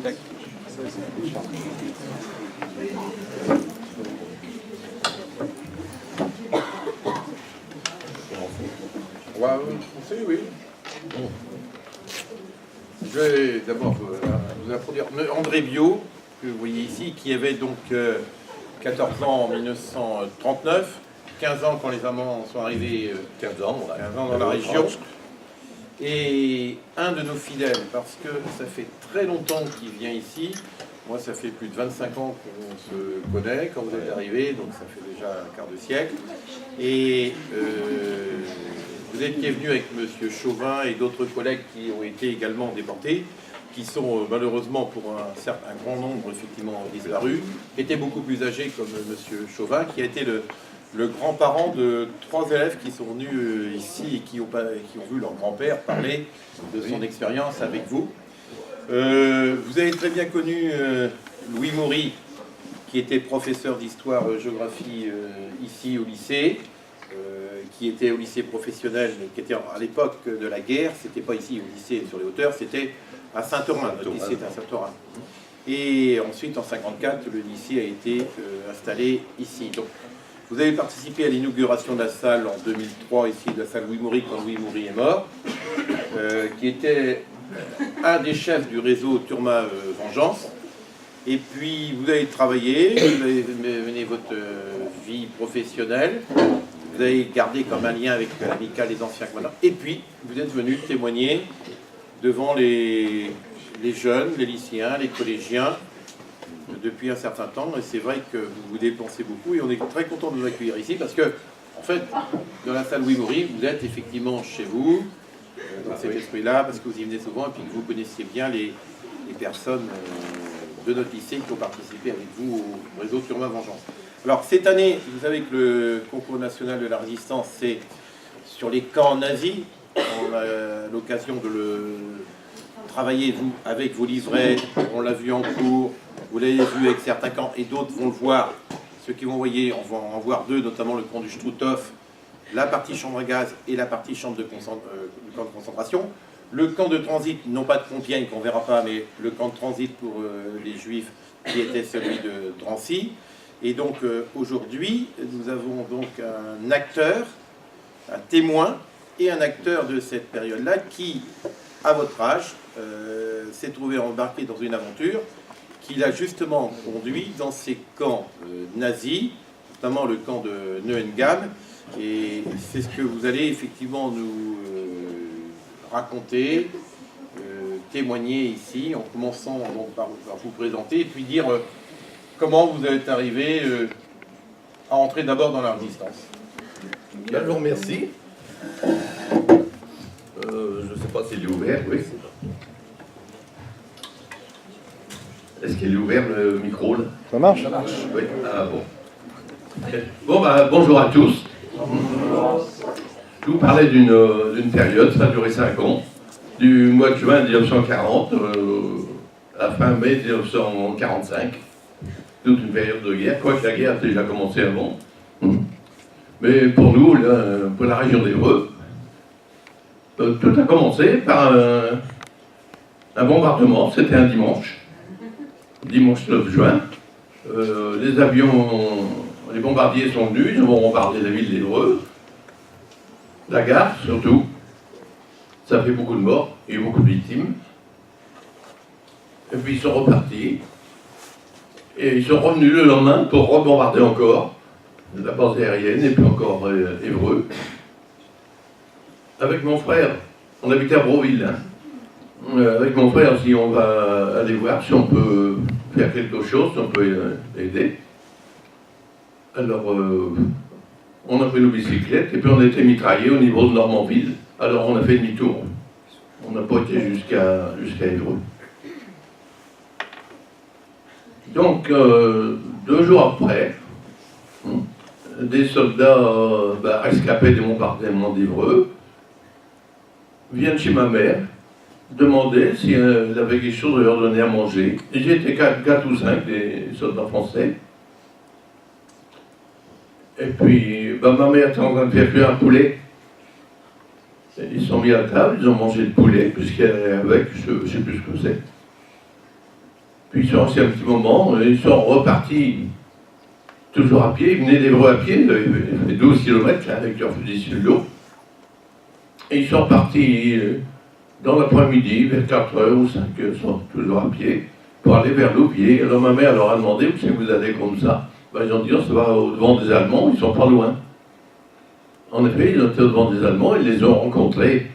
On va commencer, oui. Je vais d'abord vous introduire André Biot, que vous voyez ici, qui avait donc 14 ans en 1939, 15 ans quand les Allemands sont arrivés, 15 ans dans la région. Et un de nos fidèles, parce que ça fait très longtemps qu'il vient ici. Moi, ça fait plus de 25 ans qu'on se connaît quand vous êtes arrivé, donc ça fait déjà un quart de siècle. Et vous étiez venu avec M. Chauvin et d'autres collègues qui ont été également déportés, qui sont malheureusement pour un grand nombre effectivement disparus, qui étaient beaucoup plus âgés comme M. Chauvin, qui a été le grand-parent de 3 élèves qui sont venus ici et qui ont vu leur grand-père parler de son expérience avec vous. Vous avez très bien connu Louis Maury, qui était professeur d'histoire-géographie ici au lycée, qui était au lycée professionnel, qui était à l'époque de la guerre. C'était pas ici au lycée sur les hauteurs, c'était à Saint-Orin. Notre lycée était à Saint-Orin. Et ensuite, en 1954, le lycée a été installé ici. Donc, vous avez participé à l'inauguration de la salle en 2003, ici, de la salle Louis Maury, quand Louis Maury est mort, qui était un des chefs du réseau Turma Vengeance. Et puis, vous avez travaillé, vous avez mené votre vie professionnelle, vous avez gardé comme un lien avec l'amicale des anciens commandants, et puis, vous êtes venu témoigner devant les jeunes, les lycéens, les collégiens, depuis un certain temps, et c'est vrai que vous vous dépensez beaucoup, et on est très content de vous accueillir ici, parce que, en fait, dans la salle Louis Maury, vous êtes effectivement chez vous, dans cet esprit-là, parce que vous y venez souvent, et puis que vous connaissiez bien les personnes de notre lycée qui ont participé avec vous au réseau Turma Vengeance. Alors, cette année, vous savez que le concours national de la résistance, c'est sur les camps nazis. On a l'occasion de le travailler, vous, avec vos livrets, on l'a vu en cours, vous l'avez vu avec certains camps, et d'autres vont le voir. Ceux qui vont voyer, on va en voir deux, notamment le camp du Struthof, la partie chambre à gaz et la partie chambre de camp de concentration. Le camp de transit, non pas de Compiègne, qu'on ne verra pas, mais le camp de transit pour les Juifs, qui était celui de Drancy. Et donc, aujourd'hui, nous avons donc un acteur, un témoin, et un acteur de cette période-là, qui, à votre âge, s'est trouvé embarqué dans une aventure qui l'a justement conduit dans ces camps nazis, notamment le camp de Neuengamme. Et c'est ce que vous allez effectivement nous raconter, témoigner ici, en commençant donc par vous présenter, et puis dire comment vous êtes arrivé à entrer d'abord dans la résistance. Bien, je vous remercie. Je ne sais pas s'il est ouvert, oui. Est-ce qu'il est ouvert le micro là? Ça marche? Oui. Ah bon. Bon, bah, bonjour à tous. Je vous parlais d'une période, ça a duré 5 ans, du mois de juin 1940 à fin mai 1945. Toute une période de guerre, quoique la guerre a déjà commencé avant. Mais pour nous, là, pour la région d'Évreux, tout a commencé par un bombardement, c'était un dimanche 9 juin. Les avions, les bombardiers sont venus, ils ont bombardé la ville d'Évreux, la gare surtout. Ça fait beaucoup de morts et beaucoup de victimes. Et puis ils sont repartis. Et ils sont revenus le lendemain pour rebombarder encore la base aérienne et puis encore Évreux. Avec mon frère, on habitait à Broville. Hein. Avec mon frère, si on va aller voir si on peut faire quelque chose, si on peut aider. Alors, on a pris nos bicyclettes et puis on a été mitraillés au niveau de Normanville. Alors on a fait demi-tour. On n'a pas été jusqu'à Évreux. Donc, 2 jours après, des soldats rescapés des bombardements d'Évreux viennent chez ma mère demander si elle avait quelque chose à leur donner à manger. Et j'étais 4 ou 5 des soldats français. Et puis, ma mère était en train de faire cuire un poulet. Ils sont mis à table, ils ont mangé le poulet, puisqu'elle est avec, je ne sais plus ce que c'est. Puis ils sont restés un petit moment, ils sont repartis toujours à pied, ils venaient d'Évreux à pied, ils fait 12 km là, avec leur fusil sur le dos. Et ils sont partis dans l'après-midi, vers 4h ou 5h, ils sont toujours à pied, pour aller vers Louviers. Alors ma mère leur a demandé, où c'est que vous allez comme ça? Ben, ils ont dit, on se va au-devant des Allemands, ils sont pas loin. En effet, ils étaient au-devant des Allemands, ils les ont rencontrés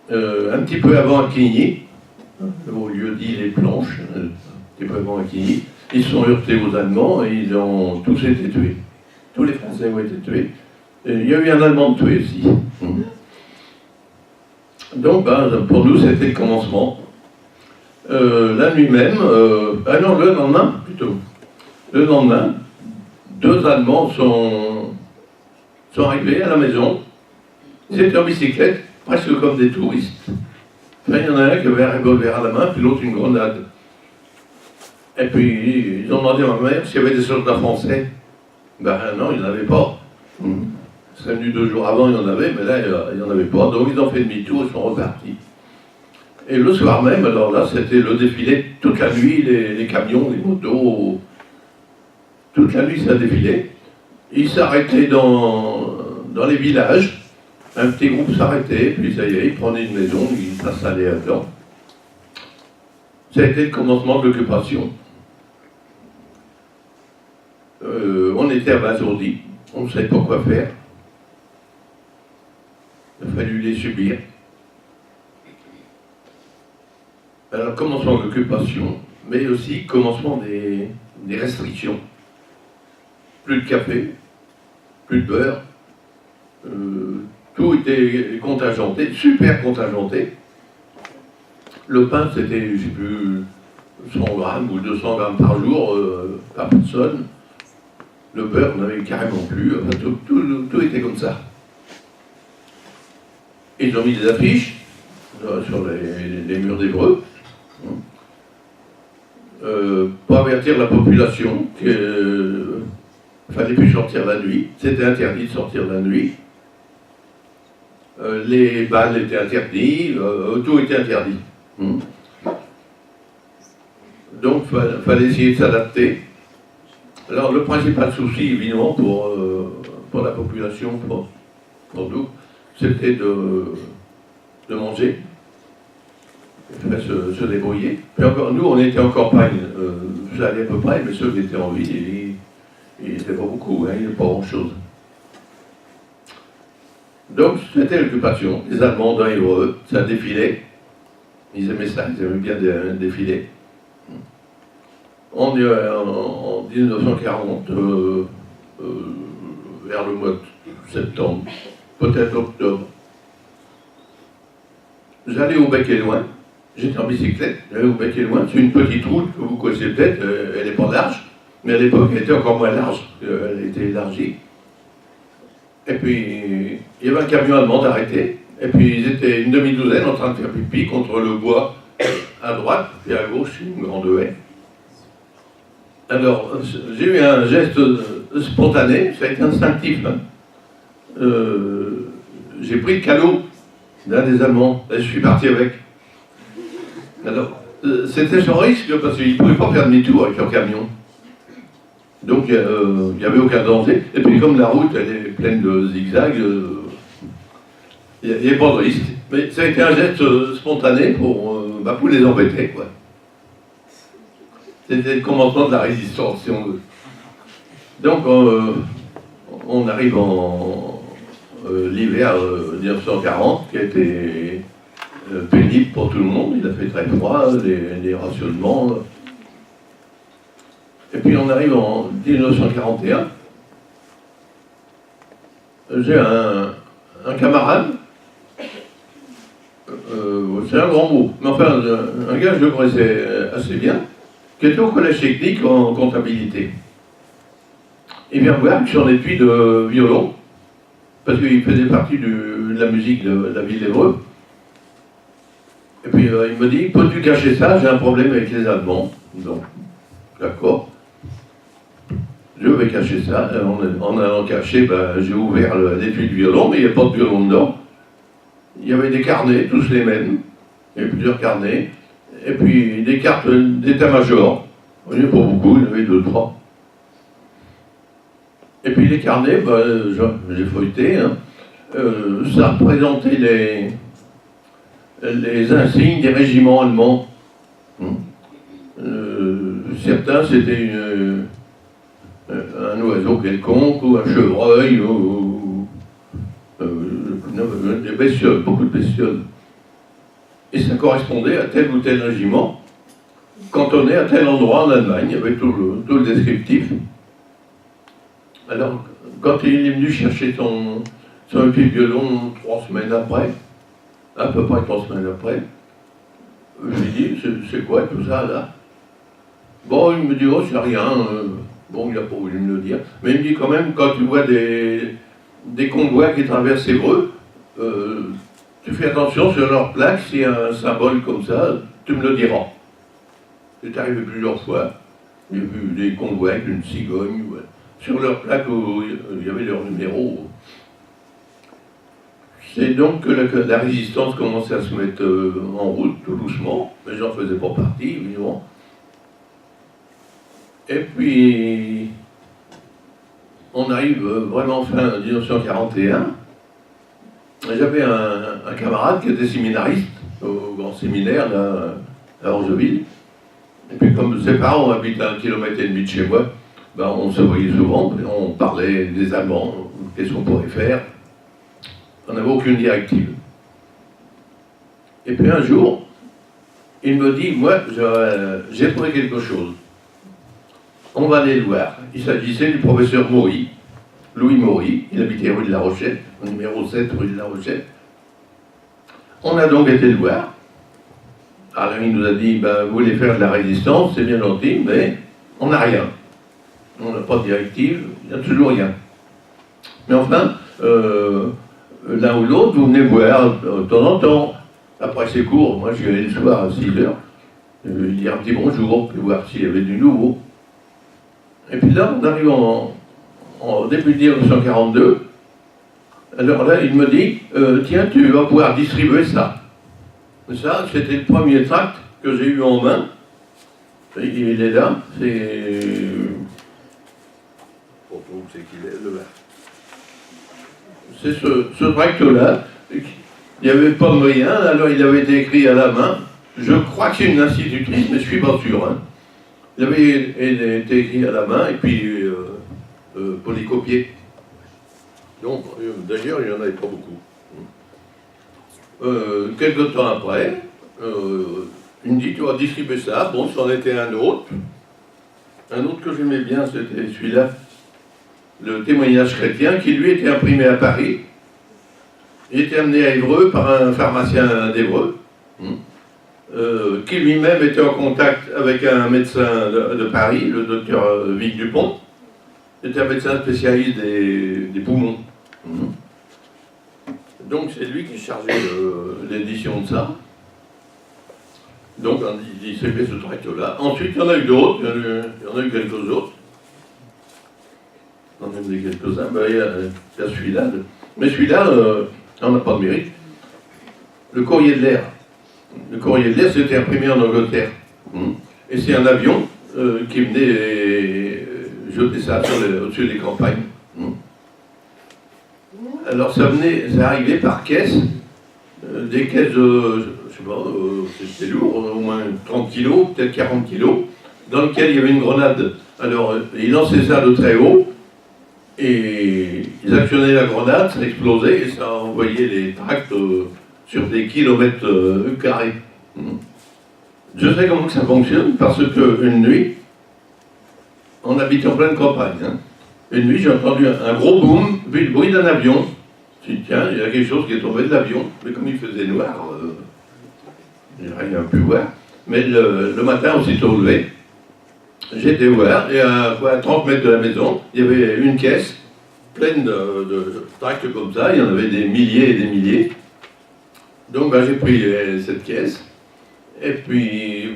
un petit peu avant Quigny, au lieu dit les Planches, un petit peu avant Quigny. Ils se sont heurtés aux Allemands et ils ont tous été tués. Tous les Français ont été tués. Et il y a eu un Allemand tué aussi. Donc, pour nous, c'était le commencement. La nuit même, le lendemain, plutôt. Le lendemain, 2 Allemands sont arrivés à la maison. Ils étaient en bicyclette, presque comme des touristes. Enfin, il y en a un qui avait un revolver à la main, puis l'autre une grenade. Et puis, ils ont demandé à ma mère s'il y avait des soldats français. Ben non, il n'y en avait pas. Ils seraient venus 2 jours avant, il y en avait, mais là, il n'y en avait pas. Donc, ils ont fait demi-tour, ils sont repartis. Et le soir même, alors là, c'était le défilé, toute la nuit, les camions, les motos, toute la nuit, ça défilait. Ils s'arrêtaient dans les villages. Un petit groupe s'arrêtait, puis ça y est, ils prenaient une maison, ils s'installaient dedans. Ça a été le commencement de l'occupation. On était abasourdis, on ne savait pas quoi faire. Il a fallu les subir. Alors, commencement de l'occupation, mais aussi commencement des restrictions. Plus de café, plus de beurre, tout était contingenté, super contingenté. Le pain, c'était, je ne sais plus, 100 grammes ou 200 grammes par jour, par personne. Le beurre, on n'avait carrément plus. Enfin, tout était comme ça. Ils ont mis des affiches sur les murs d'Évreux pour avertir la population qu'il ne fallait plus sortir la nuit. C'était interdit de sortir la nuit. Les balles étaient interdits, tout était interdit. Donc, il fallait essayer de s'adapter. Alors, le principal souci, évidemment, pour la population, pour nous, c'était de manger, se débrouiller. Puis encore, nous, on était en campagne, ça allait à peu près, mais ceux qui étaient en ville, ils n'étaient pas beaucoup, il n'y avait pas grand-chose. Donc, c'était l'occupation. Les Allemands dans Évreux, ça défilait. Ils aimaient ça, ils aimaient bien défiler. En 1940, vers le mois de septembre, peut-être octobre, j'allais au Bec et Loin. J'étais en bicyclette, j'allais au Bec et Loin. C'est une petite route que vous connaissez peut-être, elle n'est pas large, mais à l'époque, elle était encore moins large, elle était élargie. Et puis, il y avait un camion allemand arrêté, et puis ils étaient une demi-douzaine en train de faire pipi contre le bois à droite, et à gauche, une grande haie. Alors, j'ai eu un geste spontané, ça a été instinctif. J'ai pris le canot d'un des Allemands, et je suis parti avec. Alors, c'était sans risque, parce qu'ils ne pouvaient pas faire demi-tour avec leur camion. Donc, il n'y avait aucun danger. Et puis, comme la route, elle est pleine de zigzags, il n'y avait pas de risque. Mais ça a été un geste spontané pour les embêter, quoi. C'était le commencement de la résistance, si on veut. Donc, on arrive en l'hiver 1940, qui a été pénible pour tout le monde. Il a fait très froid, les rationnements. Et puis, on arrive en 1941. J'ai un camarade, c'est un grand mot, mais enfin, un gars que je connaissais assez bien, qui était au collège technique en comptabilité. Il vient me voir avec son étui de violon, parce qu'il faisait partie de la musique de la ville d'Évreux. Et puis il me dit, peux-tu cacher ça? J'ai un problème avec les Allemands. Donc, d'accord. Je vais cacher ça. En allant cacher, j'ai ouvert l'étui de violon, mais il n'y a pas de violon dedans. Il y avait des carnets, tous les mêmes. Il y avait plusieurs carnets. Et puis des cartes d'état-major. Il n'y en a pas beaucoup, il y en avait 2, 3. Et puis les carnets, j'ai feuilleté, hein. Ça représentait les insignes des régiments allemands. Certains, c'était un oiseau quelconque, ou un chevreuil, ou des bestioles, beaucoup de bestioles. Et ça correspondait à tel ou tel régiment, cantonné à tel endroit en Allemagne, avec tout le descriptif. Alors, quand il est venu chercher son petit violon 3 semaines après, à peu près 3 semaines après, je lui dis, c'est quoi tout ça là? Bon, il me dit, oh, c'est rien. Bon, il n'a pas voulu me le dire. Mais il me dit quand même, quand tu vois des convois qui traversent Évreux, tu fais attention sur leur plaque, s'il y a un symbole comme ça, tu me le diras. C'est arrivé plusieurs fois. J'ai vu des convois avec une cigogne, ouais, sur leur plaque où il y avait leur numéro. C'est donc que la résistance commençait à se mettre en route tout doucement, mais j'en faisais pas partie, évidemment. Et puis, on arrive vraiment fin 1941. J'avais un camarade qui était séminariste au grand séminaire là, à Orgeville. Et puis comme ses parents habitent à 1,5 km de chez moi, on se voyait souvent, on parlait des Allemands, qu'est-ce qu'on pourrait faire. On n'avait aucune directive. Et puis un jour, il me dit, moi, j'ai trouvé quelque chose. On va aller le voir. Il s'agissait du professeur Maury, Louis Maury. Il habitait rue de la Rochette, au numéro 7 rue de la Rochette. On a donc été le voir. Alors il nous a dit, vous voulez faire de la résistance, c'est bien gentil, mais on n'a rien. On n'a pas de directive, il n'y a toujours rien. Mais enfin, l'un ou l'autre, vous venez voir de temps en temps. Après ces cours, moi j'y allais le soir à 6h, dire un petit bonjour, puis voir s'il y avait du nouveau. Et puis là, on arrive en début de 1942. Alors là, il me dit, tiens, tu vas pouvoir distribuer ça. Ça, c'était le premier tract que j'ai eu en main. Il est là, c'est... Pour trouver c'est qu'il est, le vert. C'est ce tract-là. Il n'y avait pas de moyen, alors il avait été écrit à la main. Je crois que c'est une institutrice, mais je ne suis pas sûr. Hein. Il avait été écrit à la main et puis polycopié. Donc, d'ailleurs, il n'y en avait pas beaucoup. Quelques temps après, il me dit, tu vas distribuer ça. Bon, c'en était un autre. Un autre que j'aimais bien, c'était celui-là. Le témoignage chrétien, qui lui était imprimé à Paris. Il était amené à Évreux par un pharmacien d'Évreux, qui lui-même était en contact avec un médecin de Paris, le docteur Vic Dupont. C'était un médecin spécialiste des poumons. Donc c'est lui qui chargeait l'édition de ça. Donc il s'est fait ce tract-là. Ensuite, il y en a eu d'autres, il y en a eu quelques autres. On en a eu quelques-uns, il y a celui-là. Mais celui-là, on n'a pas de mérite. Le courrier de l'air. Le courrier de l'air, c'était imprimé en Angleterre. Et c'est un avion qui venait jeter ça au-dessus des campagnes. Alors ça arrivait par caisse, des caisses de, je sais pas, c'était lourd, au moins 30 kilos, peut-être 40 kilos, dans lequel il y avait une grenade. Alors ils lançaient ça de très haut, et ils actionnaient la grenade, ça explosait, et ça envoyait les tracts sur des kilomètres carrés. Je sais comment que ça fonctionne, parce qu'une nuit, on habite en pleine campagne, hein. Une nuit, j'ai entendu un gros boom, puis le bruit d'un avion. Je me suis dit, tiens, il y a quelque chose qui est tombé de l'avion. Mais comme il faisait noir, j'ai rien pu voir. Mais le matin, aussitôt levé, j'ai été voir, et à 30 mètres de la maison, il y avait une caisse pleine de tracts comme ça. Il y en avait des milliers et des milliers. Donc j'ai pris cette caisse, et puis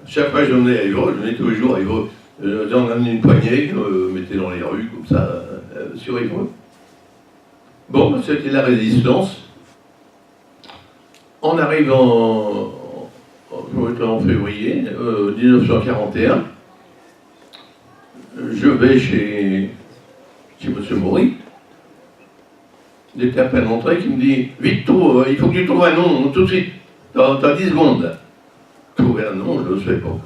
chaque fois que je venais à Évreux, je venais tous les jours à Évreux. J'en amenais une poignée, je me mettais dans les rues, comme ça, sur Évreux. Bon, c'était la résistance. On arrive en en février 1941. Je vais chez M. Maury. Il était à peine entré, qui me dit « Vite, il faut que tu trouves un nom, tout de suite, t'as 10 secondes. » Trouver un nom, je ne sais pas,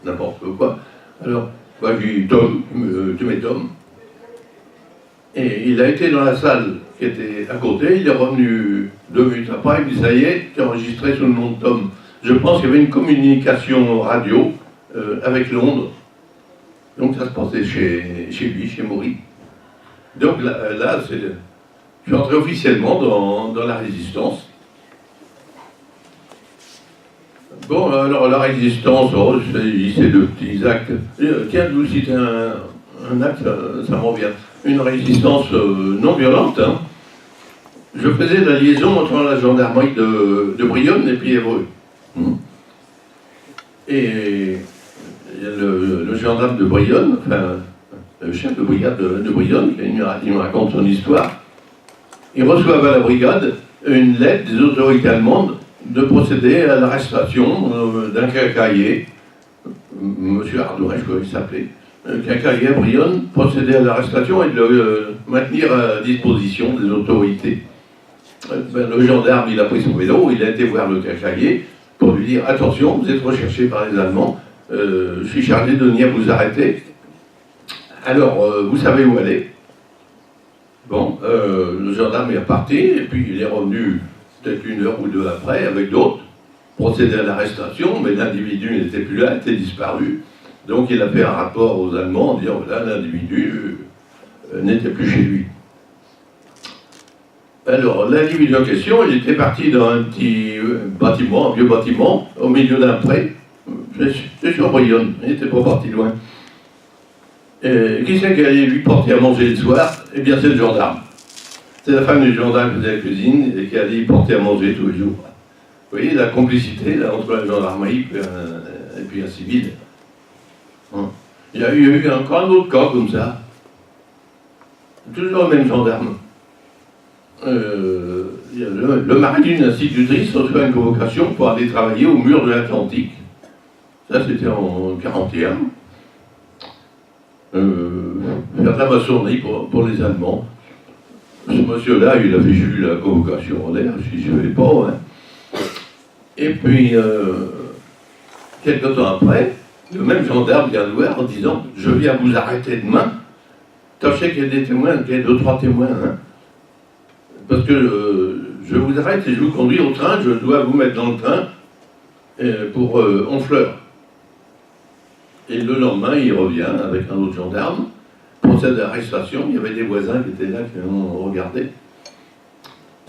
n'importe quoi. Alors, bah, je lui dis « Tom, tu mets Tom. » Et il a été dans la salle qui était à côté, il est revenu 2 minutes après, il me dit « Ça y est, tu es enregistré sous le nom de Tom. » Je pense qu'il y avait une communication radio avec Londres. Donc ça se passait chez lui, chez Maury. Donc là je suis entré officiellement dans la résistance. Bon, alors la résistance, c'est de petits actes. Tiens, je vous cite un acte, ça me revient. Une résistance non violente. Hein. Je faisais la liaison entre la gendarmerie de Brionne et puis Évreux. Et le gendarme de Brionne, enfin, le chef de brigade de Brionne, il me raconte son histoire, ils reçoivent à la brigade une lettre des autorités allemandes de procéder à l'arrestation d'un quincaillier, M. Ardouin, je crois qu'il s'appelait, un quincaillier à Brionne, procéder à l'arrestation et de le maintenir à disposition des autorités. Le gendarme, il a pris son vélo, il a été voir le quincaillier pour lui dire « Attention, vous êtes recherché par les Allemands, je suis chargé de venir vous arrêter. Alors, vous savez où aller ?» Bon, le gendarme est reparti, et puis il est revenu peut-être 1 heure ou 2 après, avec d'autres, procéder à l'arrestation, mais l'individu n'était plus là, était disparu. Donc il a fait un rapport aux Allemands en disant, voilà, l'individu n'était plus chez lui. Alors, l'individu en question, il était parti dans un petit bâtiment, un vieux bâtiment, au milieu d'un pré. C'est sur Brionne, il n'était pas parti loin. Qui c'est qui allait lui porter à manger le soir? Eh bien, c'est le gendarme. C'est la femme du gendarme qui faisait la cuisine et qui allait lui porter à manger tous les jours. Vous voyez la complicité là, entre la gendarmerie et puis un civil. Il y a eu encore un autre cas comme ça. Toujours le même gendarme. Le mari d'une institutrice reçoit une convocation pour aller travailler au mur de l'Atlantique. Ça, c'était en 1941. Faire de la maçonnerie pour les Allemands. Ce monsieur-là, il avait eu la convocation en l'air, je ne savais pas. Hein. Et puis, quelques temps après, le même gendarme vient le voir en disant « Je viens vous arrêter demain. Tâchez qu'il y ait des témoins, qu'il y ait 2-3 témoins. Hein. Parce que je vous arrête et je vous conduis au train, je dois vous mettre dans le train pour Honfleur. » Et le lendemain, il revient avec un autre gendarme, procède à l'arrestation. Il y avait des voisins qui étaient là, qui ont regardé.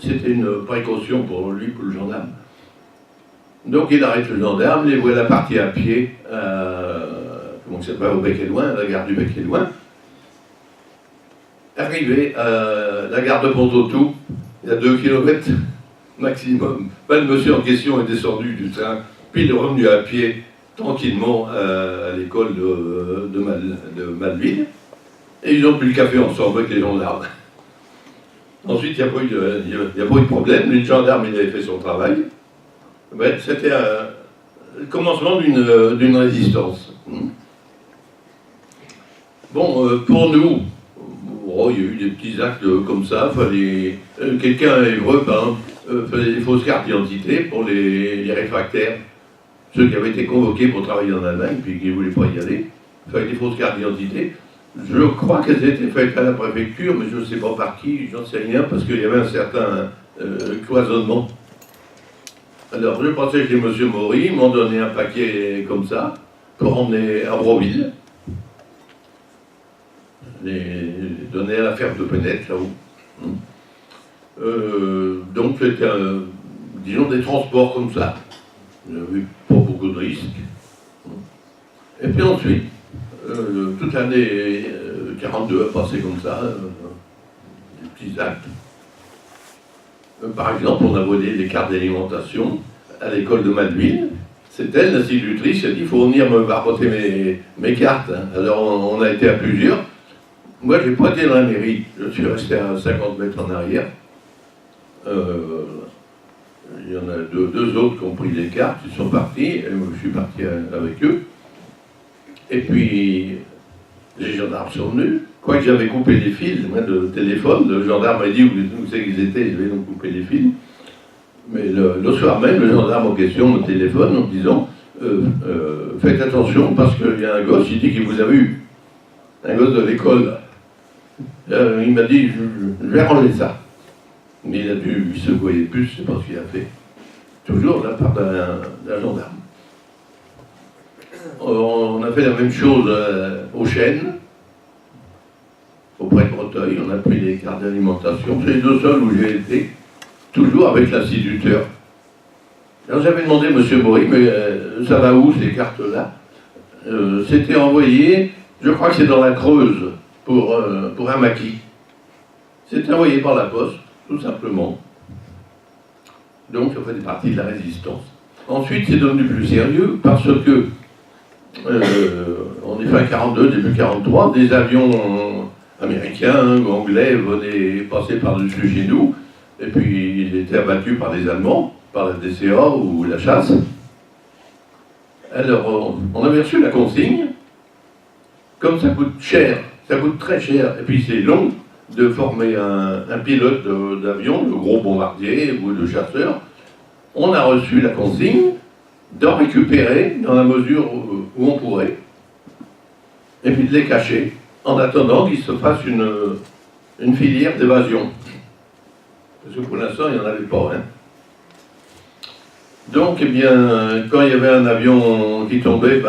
C'était une précaution pour lui, pour le gendarme. Donc il arrête le gendarme, les voilà partir à pied, comment ça s'appelle, au Bec-et-Loing, à la gare du Bec-et-Loing. Arrivé à la gare de Pont-Autou, il y a 2 km maximum. Le monsieur en question est descendu du train, puis il est revenu à pied tranquillement à l'école de Malville, et ils ont bu le café ensemble avec les gendarmes. Ensuite, il n'y a pas eu de problème, le gendarme il avait fait son travail. Ben, c'était le commencement d'une résistance. Bon, pour nous, il y a eu des petits actes comme ça, quelqu'un à Évreux, faisait des fausses cartes d'identité pour les réfractaires. Ceux qui avaient été convoqués pour travailler en Allemagne, puis qui ne voulaient pas y aller, faisaient des fausses cartes d'identité. Je crois qu'elles étaient faites à la préfecture, mais je ne sais pas par qui, j'en sais rien, parce qu'il y avait un certain cloisonnement. Alors, je passais chez M. Maury, ils m'ont donné un paquet comme ça, pour emmener à Broville. Les donner à la ferme de Penette, là-haut. Donc, c'était, disons, des transports comme ça. Il n'y avait pas beaucoup de risques. Et puis ensuite, toute l'année 42 a passé comme ça, des petits actes. Par exemple, on a volé des cartes d'alimentation à l'école de Malville. C'est elle, l'institutrice, qui a dit « il faut venir me apporter mes cartes hein. ». Alors on a été à plusieurs. Moi, je n'ai pas été dans la mairie. Je suis resté à 50 mètres en arrière. Il il y en a deux autres qui ont pris les cartes, ils sont partis, et moi je suis parti avec eux. Et puis, les gendarmes sont venus. Quoique j'avais coupé les fils moi, de téléphone, le gendarme m'a dit où c'est qu'ils étaient, j'avais donc coupé les fils. Mais le soir même, le gendarme en question me téléphone en me disant faites attention parce qu'il y a un gosse, il dit qu'il vous a vu. Un gosse de l'école. Il m'a dit je vais ranger ça. Mais il a dû lui secouer les puces, je ne sais pas ce qu'il a fait. Toujours de la part d'un gendarme. On a fait la même chose aux Chênes, auprès de Breteuil. On a pris les cartes d'alimentation. C'est les deux seuls où j'ai été, toujours avec l'instituteur. Alors j'avais demandé à M. Maury, mais ça va où ces cartes-là? C'était envoyé, je crois que c'est dans la Creuse, pour un maquis. C'était envoyé par la poste, tout simplement. Donc ça faisait partie de la résistance. Ensuite, c'est devenu plus sérieux parce que, on est fin 42, début 43, des avions américains ou anglais venaient passer par-dessus chez nous, et puis ils étaient abattus par les Allemands, par la DCA ou la chasse. Alors, on avait reçu la consigne, comme ça coûte cher, ça coûte très cher, et puis c'est long de former un pilote d'avion, de gros bombardier ou de chasseur. On a reçu la consigne d'en récupérer dans la mesure où on pourrait, et puis de les cacher, en attendant qu'il se fasse une filière d'évasion. Parce que pour l'instant, il n'y en avait pas. Hein. Donc, eh bien, quand il y avait un avion qui tombait,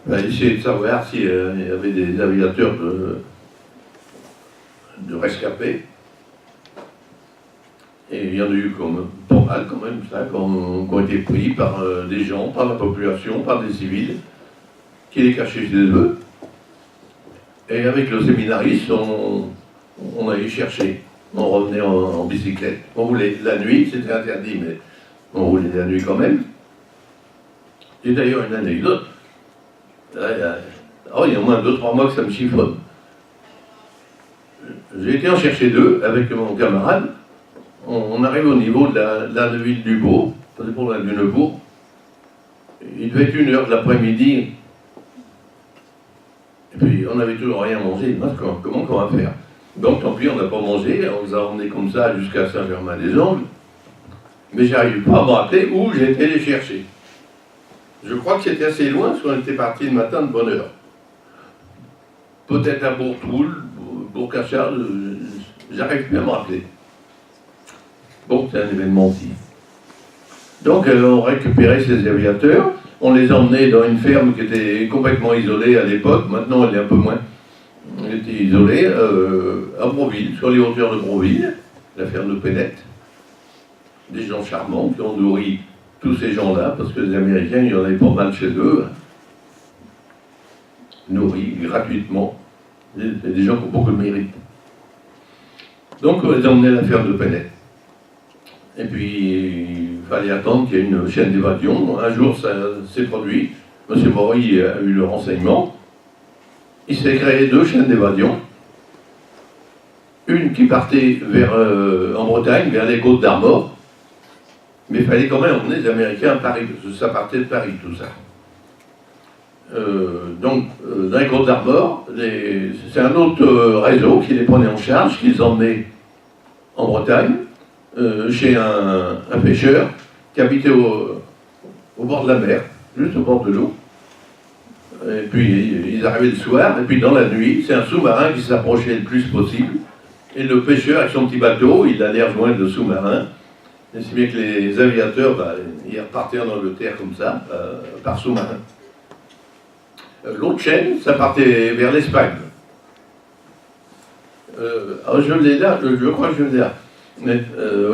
essayer de savoir s'il y avait des aviateurs de rescapés. Et il y en a eu pas mal quand même, ça, qui ont été pris par des gens, par la population, par des civils, qui les cachaient chez eux. Et avec le séminariste, on allait chercher. On revenait en bicyclette. On roulait la nuit, c'était interdit, mais on roulait la nuit quand même. Et d'ailleurs, une anecdote. Il y a au moins 2-3 mois que ça me chiffonne. J'ai été en chercher deux avec mon camarade. On arrive au niveau de la ville du Bourg, c'est pour la du Neubourg. Il devait être 1h de l'après-midi. Et puis on n'avait toujours rien mangé. Comment qu'on va faire? Donc tant pis, on n'a pas mangé. On nous a emmenés comme ça jusqu'à Saint-Germain-des-Angles. Mais j'arrive pas à me rappeler où j'ai été les chercher. Je crois que c'était assez loin, parce qu'on était parti le matin de bonne heure. Peut-être à Bourtoul, Bourg-Cachard, j'arrive plus à me rappeler. Bon, c'est un événement aussi. Donc, on récupérait ces aviateurs, on les emmenait dans une ferme qui était complètement isolée à l'époque, maintenant elle est un peu moins. Elle était isolée à Broville, sur les hauteurs de Broville, la ferme de Pennette. Des gens charmants qui ont nourri tous ces gens-là, parce que les Américains, il y en avait pas mal chez eux, nourris gratuitement. Des gens qui ont beaucoup de mérite. Donc, on les emmenait à la ferme de Pennette. Et puis, il fallait attendre qu'il y ait une chaîne d'évasion. Un jour, ça s'est produit. M. Maury a eu le renseignement. Il s'est créé 2 chaînes d'évasion. Une qui partait en Bretagne, vers les Côtes d'Armor. Mais il fallait quand même emmener les Américains à Paris, parce que ça partait de Paris, tout ça. Donc, dans les Côtes d'Armor, c'est un autre réseau qui les prenait en charge, qui les emmenait en Bretagne, chez un pêcheur qui habitait au bord de la mer, juste au bord de l'eau. Et puis ils arrivaient le soir, et puis dans la nuit, c'est un sous-marin qui s'approchait le plus possible. Et le pêcheur, avec son petit bateau, il allait rejoindre le sous-marin. Et si bien que les aviateurs, ils repartaient en Angleterre comme ça, par sous-marin. L'autre chaîne, ça partait vers l'Espagne. Je l'ai là, je crois que je l'ai là. Mais,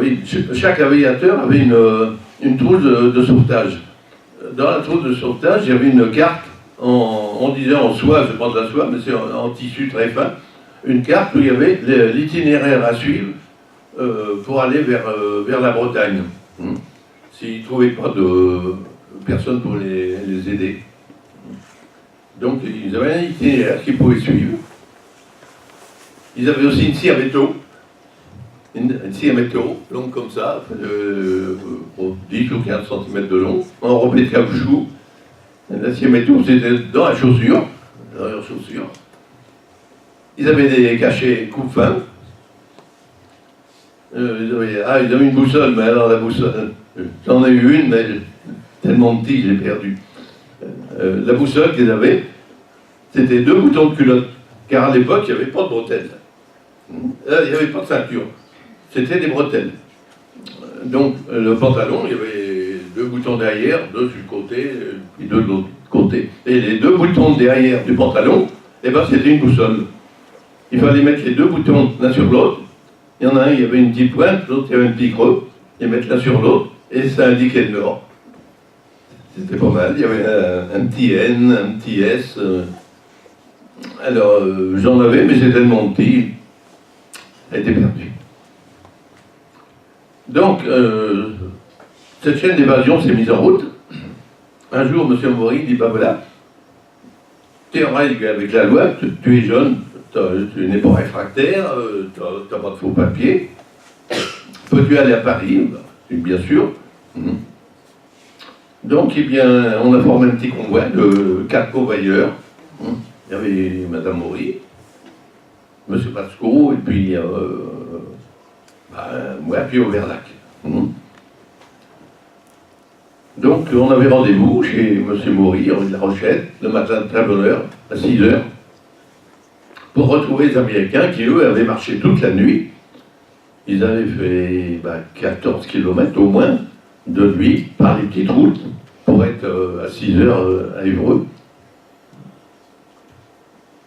oui, chaque aviateur avait une trousse de sauvetage. Dans la trousse de sauvetage, il y avait une carte, on disait en soie, je pense de la soie, mais c'est en tissu très fin, une carte où il y avait l'itinéraire à suivre pour aller vers la Bretagne. S'ils ne trouvaient pas de personne pour les aider. Donc ils avaient un itinéraire qu'ils pouvaient suivre. Ils avaient aussi une scie à métaux. une 6 métaux, longue comme ça, 10 ou 15 cm de long, enrobée de caoutchouc. L'acier métaux, c'était dans la chaussure, dans leur chaussure. Ils avaient des cachets coupe-fin. Ils avaient une boussole, mais alors la boussole, j'en ai eu une, mais tellement petit que j'ai perdu. La boussole qu'ils avaient, c'était 2 boutons de culotte, car à l'époque, il n'y avait pas de bretelles. Il n'y avait pas de ceinture, c'était des bretelles. Donc, le pantalon, il y avait 2 boutons derrière, 2 sur le côté, puis 2 de l'autre côté. Et les 2 boutons derrière du pantalon, eh ben, c'était une boussole. Il fallait mettre les 2 boutons l'un sur l'autre. Il y en a un, il y avait une petite pointe, l'autre, il y avait un petit creux. Et mettre l'un sur l'autre, et ça indiquait le nord. C'était pas mal. Il y avait un petit N, un petit S. Alors, j'en avais, mais c'est tellement petit, ça a été perdu. Donc, cette chaîne d'évasion s'est mise en route. Un jour, M. Maury dit, ben voilà, tu es en règle avec la loi, tu es jeune, tu n'es pas réfractaire, tu n'as pas de faux papiers. Peux-tu aller à Paris? Bien sûr. Donc, eh bien, on a formé un petit convoi de 4 convoyeurs. Il y avait Mme Maury, M. Pasco, et puis moi, puis Auverlac. Donc, on avait rendez-vous chez M. Maury, rue de la Rochette, le matin de très bonne heure, à 6 heures, pour retrouver les Américains qui, eux, avaient marché toute la nuit. Ils avaient fait 14 km au moins de nuit par les petites routes pour être à 6 heures à Évreux.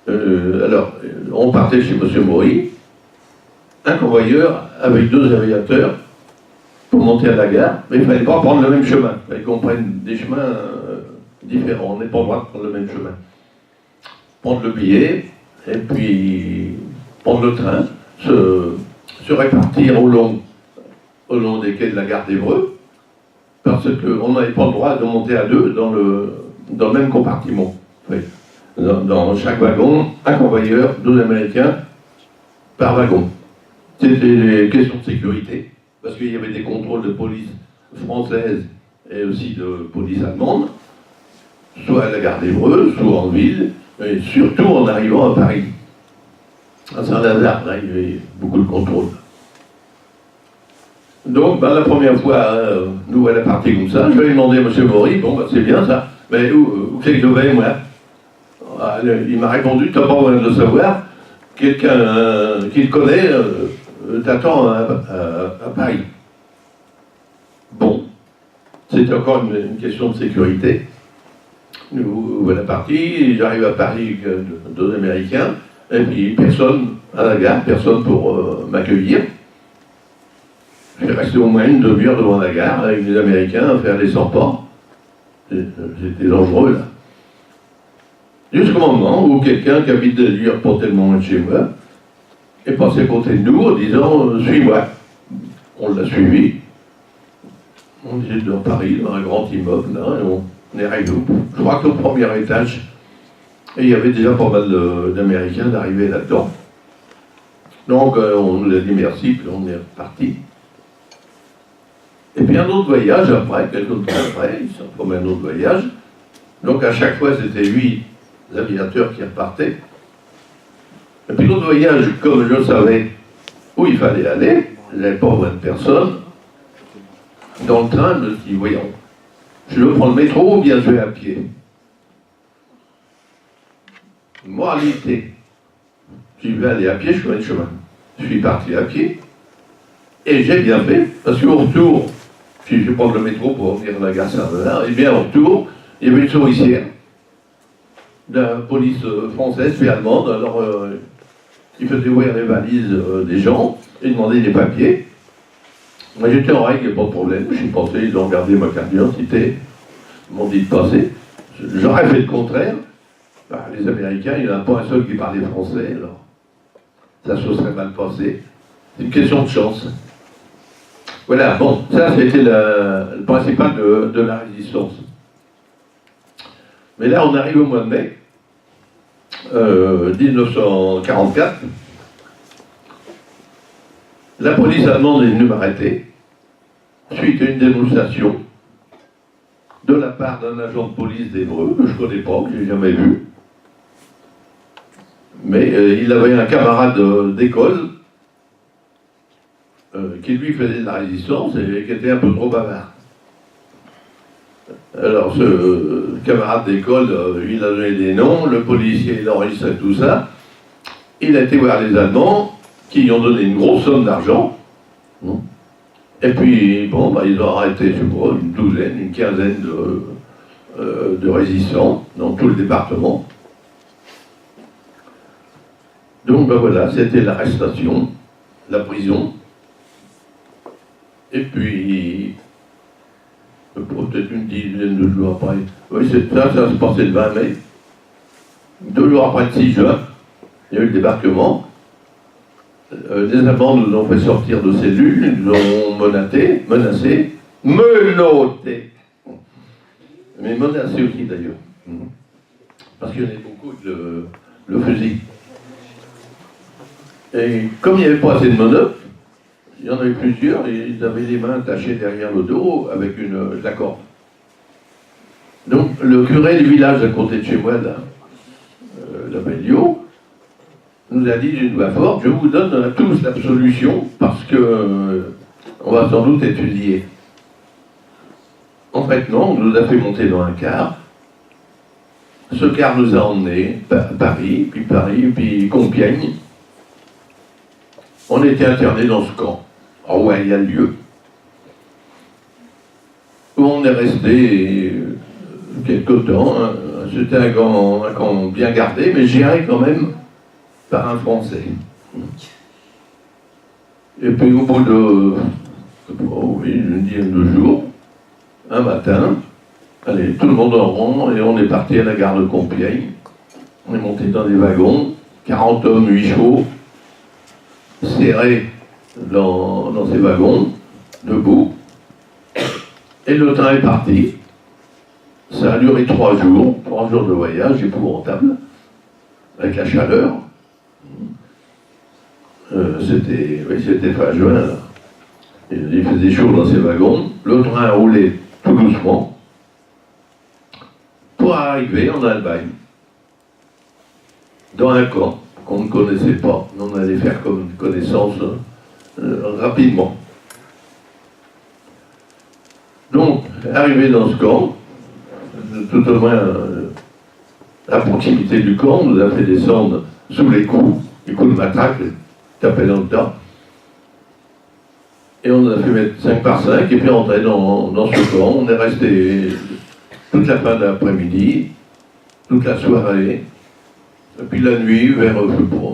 Alors, on partait chez M. Maury, un convoyeur avec 2 aviateurs pour monter à la gare, mais il ne fallait pas prendre le même chemin. Il fallait qu'on prenne des chemins différents. On n'est pas droit de prendre le même chemin. Prendre le billet, et puis prendre le train, se répartir au long des quais de la gare d'Évreux, parce qu'on n'avait pas le droit de monter à 2 dans le même compartiment. Oui. Dans chaque wagon, un convoyeur, 2 Américains par wagon. C'était des questions de sécurité, parce qu'il y avait des contrôles de police française et aussi de police allemande, soit à la gare d'Évreux, soit en ville, et surtout en arrivant à Paris. À Saint-Lazare, là, il y avait beaucoup de contrôles. Donc, la première fois, nous voilà partis comme ça. Je lui ai demandé à M. Maury, c'est bien ça, mais où c'est que je vais, moi? Il m'a répondu, tu n'as pas besoin de le savoir, quelqu'un qui le connaît t'attend à Paris. Bon, c'était encore une question de sécurité. Nous voilà partis, j'arrive à Paris avec 2 Américains, et puis personne à la gare, personne pour m'accueillir. J'ai resté au moins une demi-heure devant la gare avec des Américains à faire les 100 pas. C'était dangereux là. Jusqu'au moment où quelqu'un qui habite de Lyon, pas tellement loin de chez moi, est passé à côté de nous en disant suis-moi. On l'a suivi. On était dans Paris, dans un grand immeuble, là, et on est arrivé. Je crois qu'au premier étage, et il y avait déjà pas mal d'Américains d'arriver là-dedans. Donc on nous a dit merci, puis on est reparti. Et puis un autre voyage après, quelques temps après, ils sont comme un autre voyage. Donc à chaque fois, c'était 8 aviateurs qui repartaient. Et puis l'autre voyage, comme je savais où il fallait aller, je n'avais pas besoin de personne. Dans le train, je me suis dit, voyons, je veux prendre le métro ou bien je vais à pied. Moralité, si je vais aller à pied, je fais le chemin. Je suis parti à pied, et j'ai bien fait, parce qu'au retour, si je prends le métro pour venir à la gare Saint-Lazare, et bien au retour, il y avait une souricière de la police française puis allemande. Alors, il faisait ouvrir les valises des gens, et demander des papiers. Moi j'étais en règle, il n'y a pas de problème, je suis passé, ils ont regardé ma carte d'identité, ils m'ont dit de passer. J'aurais fait le contraire. Les Américains, il n'y en a pas un seul qui parlait français, alors ça se serait mal passé. C'est une question de chance. Voilà, bon, ça c'était le principal de la résistance. Mais là, on arrive au mois de mai 1944. La police allemande est venue m'arrêter, suite à une dénonciation de la part d'un agent de police d'Évreux, que je ne connais pas, que je n'ai jamais vu. Mais il avait un camarade d'école qui lui faisait de la résistance et qui était un peu trop bavard. Alors ce camarade d'école, il a donné des noms, le policier il enregistrait tout ça. Il a été voir les Allemands qui lui ont donné une grosse somme d'argent. Et puis, bon, bah, ils ont arrêté, je crois, une douzaine, une quinzaine de résistants dans tout le département. Donc, ben voilà, c'était l'arrestation, la prison. Et puis, peut-être une dizaine de jours après, oui, ça se passait le 20 mai. 2 jours après le 6 juin, il y a eu le débarquement. Les Allemands nous ont fait sortir de cellules, ils nous ont menottés, mais menacés aussi d'ailleurs. Parce qu'il y en avait beaucoup avec le fusil. Et comme il n'y avait pas assez de menottes, il y en avait plusieurs, et ils avaient les mains attachées derrière le dos avec de la corde. Donc le curé du village à côté de chez moi, là, la Bellio, nous a dit d'une voix forte, je vous donne à tous l'absolution parce que on va sans doute être liés. En fait non, on nous a fait monter dans un car. Ce car nous a emmenés Paris, puis Compiègne. On était internés dans ce camp, à Royal-Lieu, où on est resté quelque temps. C'était un camp bien gardé, mais géré quand même par un Français. Et puis au bout une dizaine de jours, un matin, allez, tout le monde en rang, et on est parti à la gare de Compiègne. On est monté dans des wagons, 40 hommes, 8 chevaux, serrés dans ces wagons, debout. Et le train est parti. Ça a duré 3 jours de voyage épouvantable, avec la chaleur. C'était fin juin, là. Il faisait chaud dans ces wagons. Le train roulait tout doucement pour arriver en Allemagne, dans un camp qu'on ne connaissait pas. On allait faire comme une connaissance rapidement. Donc, arrivé dans ce camp, tout au moins à proximité du camp, on nous a fait descendre sous les coups de matraque, taper dans le tas. Et on nous a fait mettre 5 par 5 et puis rentrer dans ce camp. On est resté toute la fin de l'après-midi, toute la soirée. Et puis la nuit, vers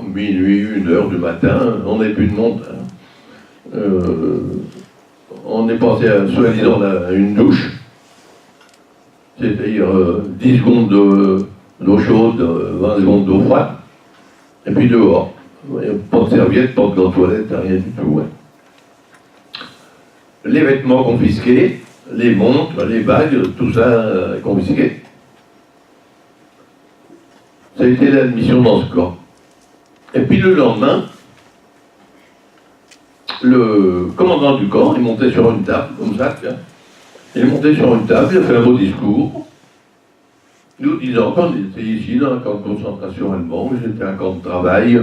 minuit, 1h du matin, on n'est plus de monde. On est passé soi-disant à une douche, c'est-à-dire 10 secondes d'eau chaude, 20 secondes d'eau froide, et puis dehors. Pas de serviette, pas de grande toilette, rien du tout. Ouais. Les vêtements confisqués, les montres, les bagues, tout ça confisqué. Ça a été l'admission dans ce camp. Et puis le lendemain, le commandant du camp est monté sur une table, comme ça, tiens. Il est monté sur une table, il a fait un beau discours, nous disant qu'on était ici dans un camp de concentration allemand, c'était un camp de travail,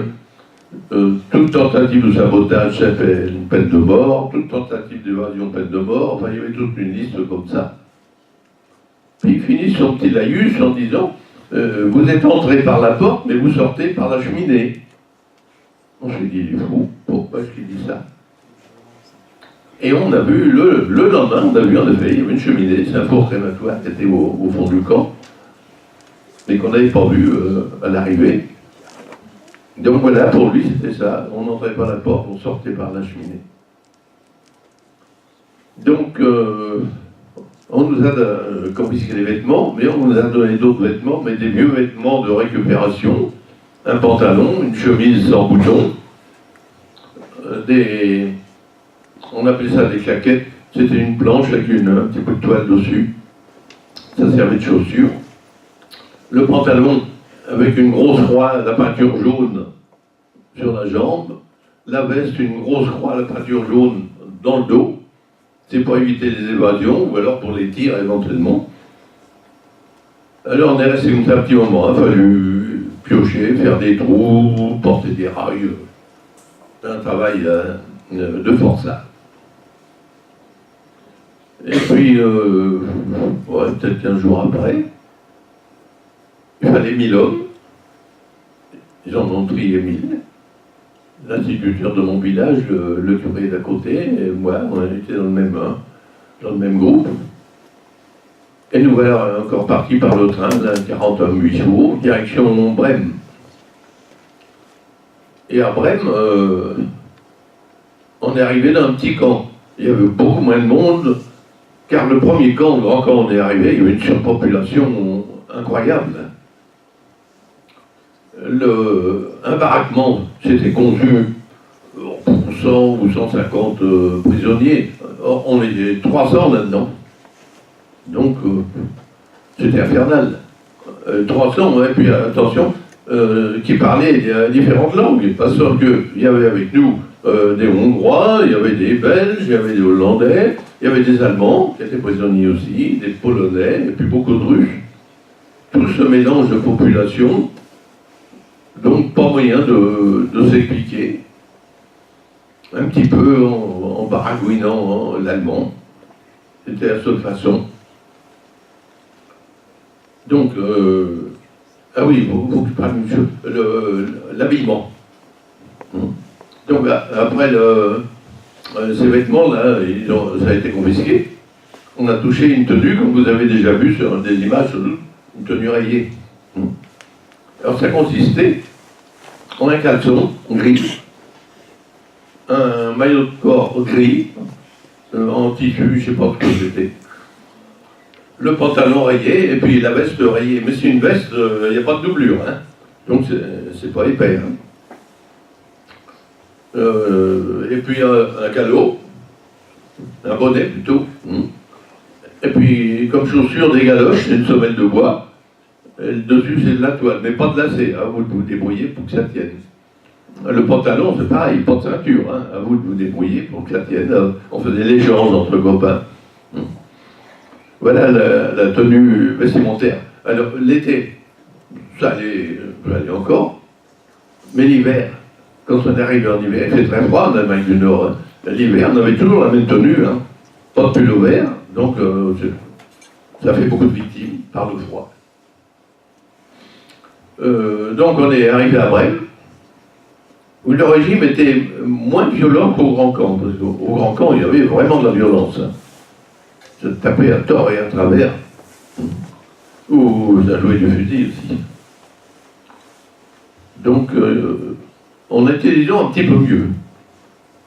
toute tentative de sabotage, ça fait une peine de mort, toute tentative d'évasion, peine de mort, enfin il y avait toute une liste comme ça. Puis il finit son petit laïus en disant vous êtes entré par la porte, mais vous sortez par la cheminée. On s'est dit, il est fou, pourquoi est-ce qu'il dit ça? Et on a vu, le lendemain, on a vu en effet, il y avait une cheminée, c'est un four crématoire qui était au fond du camp, mais qu'on n'avait pas vu à l'arrivée. Donc voilà, pour lui, c'était ça. On n'entrait pas la porte, on sortait par la cheminée. Donc, on nous a confisqué les vêtements, mais on nous a donné d'autres vêtements, mais des vieux vêtements de récupération, un pantalon, une chemise sans boutons, on appelait ça des claquettes, c'était une planche avec un petit peu de toile dessus, ça servait de chaussure. Le pantalon avec une grosse croix, la peinture jaune sur la jambe, la veste, une grosse croix à la peinture jaune dans le dos. C'est pour éviter les évasions ou alors pour les tirs éventuellement. Alors on est resté comme ça un petit moment. Il a fallu piocher, faire des trous, porter des rails. Un travail de forçat. Et puis, ouais, peut-être 15 jours après, il fallait 1000 hommes. Ils en ont trié 1000. L'instituteur de mon village, le curé d'à côté, et moi, on était dans le même groupe. Et nous voilà encore partis par le train d'un 48 chevaux, direction Brême. Et à Brême, on est arrivé dans un petit camp. Il y avait beaucoup moins de monde, car le premier camp, le grand camp, on est arrivé, il y avait une surpopulation incroyable. Un baraquement s'était conçu pour 100 ou 150 prisonniers. Or, on était 300 là-dedans. Donc, c'était infernal. 300, et puis attention, qui parlaient différentes langues. Parce qu'il y avait avec nous des Hongrois, il y avait des Belges, il y avait des Hollandais, il y avait des Allemands qui étaient prisonniers aussi, des Polonais, et puis beaucoup de Russes. Tout ce mélange de population. Donc, pas moyen de s'expliquer. Un petit peu en baragouinant l'allemand. C'était la seule façon. Donc, ah oui, il faut que je parle d'une chose. L'habillement. Donc, après ces vêtements-là, ça a été confisqué. On a touché une tenue, comme vous avez déjà vu sur des images, une tenue rayée. Alors, ça consistait en un caleçon gris, un maillot de corps gris, en tissu, je ne sais pas ce que c'était. Le pantalon rayé, et puis la veste rayée. Mais c'est une veste, il n'y a pas de doublure, hein. Donc c'est pas épais. Hein. Et puis un calot, un bonnet plutôt. Et puis comme chaussure, des galoches, une semelle de bois. Et le dessus, c'est de la toile, mais pas de lacet. À vous de vous débrouiller pour que ça tienne. Le pantalon, c'est pareil, pas de ceinture. Hein. À vous de vous débrouiller pour que ça tienne. On faisait l'échange entre copains. Voilà la tenue vestimentaire. Alors, l'été, ça allait encore. Mais l'hiver, quand on est arrivé en hiver, il fait très froid en Allemagne du Nord. Hein. L'hiver, on avait toujours la même tenue. Hein. Pas de pull vert, donc ça fait beaucoup de victimes par le froid. Donc on est arrivé à Brême, où le régime était moins violent qu'au Grand Camp, parce qu'au Grand Camp, il y avait vraiment de la violence. Hein. Ça tapait à tort et à travers, ou ça jouait du fusil aussi. Donc on était, disons, un petit peu mieux.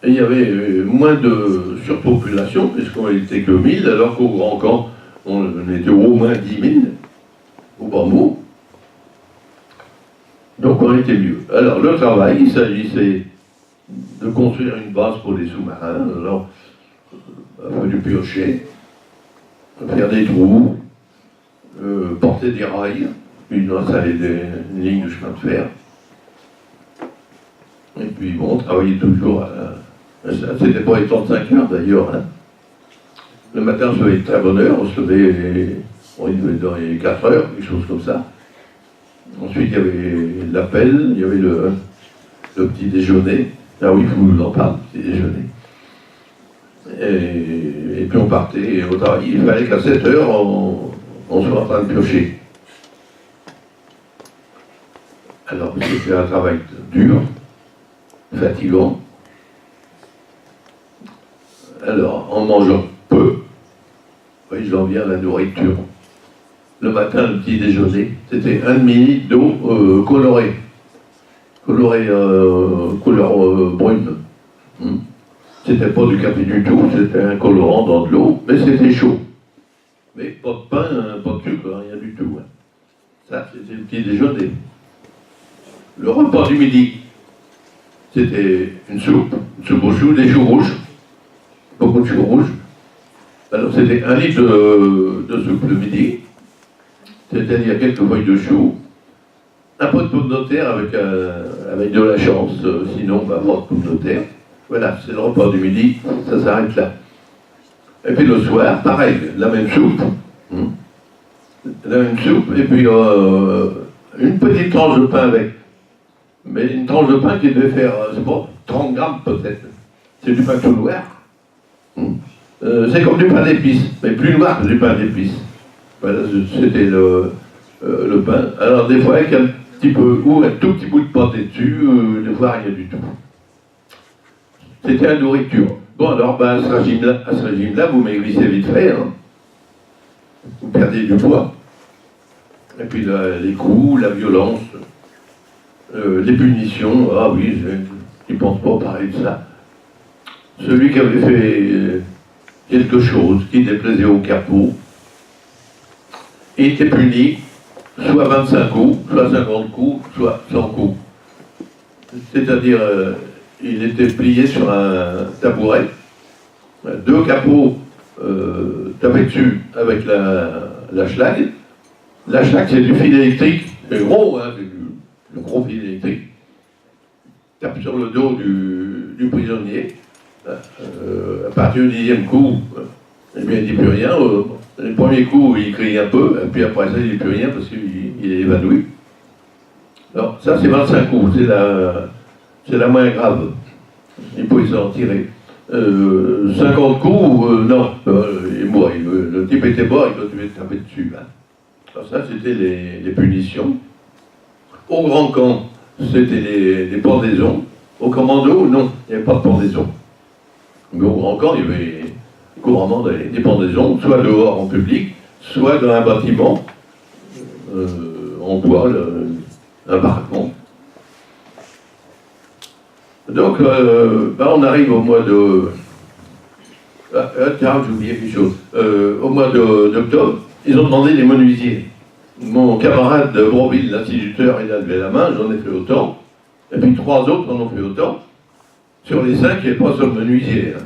Et il y avait moins de surpopulation, puisqu'on n'était que 1000, alors qu'au Grand Camp, on était au moins 10 000, au bas mot. Donc on était mieux. Alors le travail, il s'agissait de construire une base pour les sous-marins. Alors il a fallu piocher, faire des trous, porter des rails, puis installer une ligne de chemin de fer. Et puis bon, on travaillait toujours c'était pas les 35 heures d'ailleurs. Hein. Le matin on se levait de très bonne heure, on se levait dans les 4 heures, quelque chose comme ça. Ensuite, il y avait l'appel, il y avait le petit déjeuner. Ah oui, je vous en parle, petit déjeuner. Et puis on partait au travail. Il fallait qu'à 7 heures, on soit en train de piocher. Alors, c'était un travail dur, fatigant. Alors, en mangeant peu, oui, j'en viens à la nourriture. Le matin, le petit déjeuner, c'était 1,5 litre d'eau colorée. Colorée, couleur brune. C'était pas du café du tout, c'était un colorant dans de l'eau, mais c'était chaud. Mais pas de pain, pas de sucre, rien du tout. Hein. Ça, c'était le petit déjeuner. Le repas du midi, c'était une soupe aux choux, des choux rouges. Beaucoup de choux rouges. Alors, c'était 1 litre de soupe le midi. C'est-à-dire quelques feuilles de chou, un pot de pomme de terre avec de la chance, sinon, pas de pomme de terre. Voilà, c'est le repas du midi, ça s'arrête là. Et puis le soir, pareil, la même soupe. La même soupe, et puis une petite tranche de pain avec. Mais une tranche de pain qui devait faire, c'est pas, 30 grammes peut-être. C'est du pain tout noir. C'est comme du pain d'épices, mais plus noir que du pain d'épices. Voilà, c'était le pain. Alors des fois avec un petit peu, ou un tout petit bout de pâté dessus, des fois rien du tout. C'était la nourriture. Bon alors, à ce régime-là, vous maigrissez vite fait, hein. Vous perdez du poids. Et puis les coups, la violence, les punitions, ah oui, je ne pense pas parler de ça. Celui qui avait fait quelque chose qui déplaisait au capot, il était puni, soit 25 coups, soit 50 coups, soit 100 coups. C'est-à-dire, il était plié sur un tabouret, 2 capots tapaient dessus avec la schlag. La schlag, c'est du fil électrique, c'est gros, hein, c'est le gros fil électrique. Tape sur le dos du prisonnier. À partir du 10e coup, eh bien, il ne dit plus rien. Les premiers coups, il crie un peu, et puis après ça, il ne dit plus rien parce qu'il est évanoui. Alors, ça, c'est 25 coups, c'est la moins grave. Il peut s'en tirer. 50 coups, non, il est mort. Le type était mort, il continuait de taper dessus. Hein. Alors ça, c'était les punitions. Au grand camp, c'était les pendaisons. Au commando, non, il n'y avait pas de pendaison. Mais au grand camp, il y avait couramment des pendaisons, soit dehors en public, soit dans un bâtiment, en bois, un baraquement. Donc, on arrive au mois de... tiens, j'ai oublié quelque chose. Au mois d'octobre, ils ont demandé des menuisiers. Mon camarade de Broville, l'instituteur, il a levé la main, j'en ai fait autant. Et puis 3 autres en ont fait autant. Sur les 5, il n'y avait pas seul menuisier. Hein.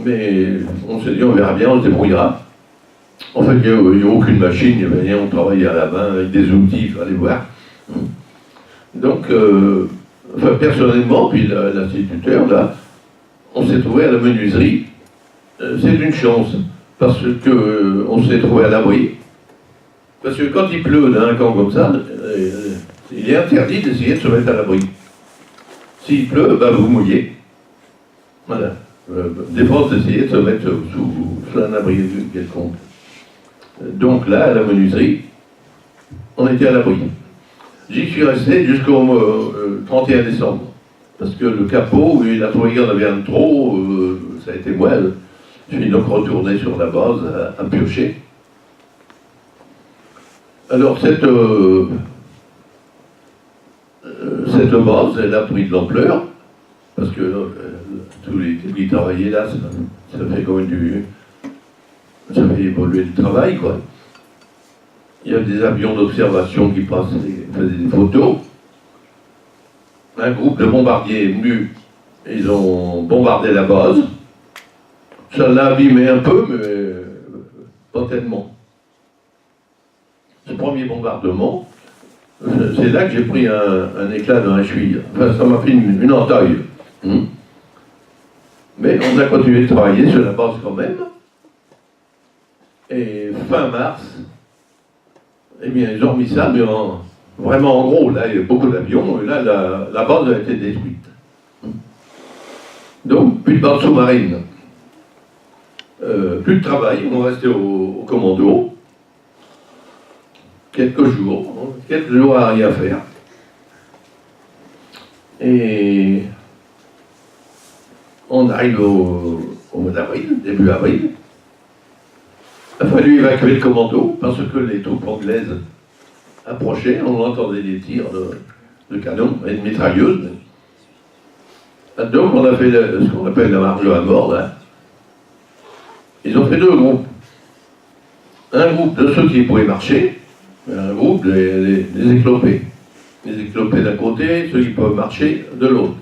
Mais on s'est dit, on verra bien, on se débrouillera. En fait, il n'y a aucune machine, il n'y avait rien, on travaillait à la main avec des outils, il fallait voir. Donc, personnellement, puis l'instituteur, là, on s'est trouvé à la menuiserie. C'est une chance, parce qu'on s'est trouvé à l'abri. Parce que quand il pleut dans un camp comme ça, il est interdit d'essayer de se mettre à l'abri. S'il pleut, vous mouillez. Voilà. Défense d'essayer de se mettre sous un abri quelconque. Donc là, à la menuiserie, on était à l'abri. J'y suis resté jusqu'au 31 décembre. Parce que le capot, il a trouvé qu'il y en avait un de trop, ça a été moi. Je suis donc retourné sur la base à piocher. Alors cette base, elle a pris de l'ampleur, parce que tous les qui travaillaient là, ça fait quand même ça fait évoluer le travail, quoi. Il y a des avions d'observation qui passaient, faisaient des photos. Un groupe de bombardiers est venu, ils ont bombardé la base. Ça l'a abîmé un peu, mais pas tellement. Ce premier bombardement, c'est là que j'ai pris un éclat dans la cheville. Enfin, ça m'a fait une entaille. Mais on a continué de travailler sur la base quand même. Et fin mars, eh bien, ils ont remis ça, mais vraiment en gros. Là, il y a beaucoup d'avions, et là, la base a été détruite. Donc, plus de base sous-marine. Plus de travail, on restait au commando. Quelques jours à rien faire. Et on arrive au mois d'avril, début avril. Il a fallu évacuer le commando parce que les troupes anglaises approchaient, on entendait des tirs de canon et de mitrailleuses. Donc on a fait ce qu'on appelle la marche à mort. Là. Ils ont fait 2 groupes. Un groupe de ceux qui pouvaient marcher, un groupe des éclopés. Les éclopés d'un côté, ceux qui peuvent marcher de l'autre.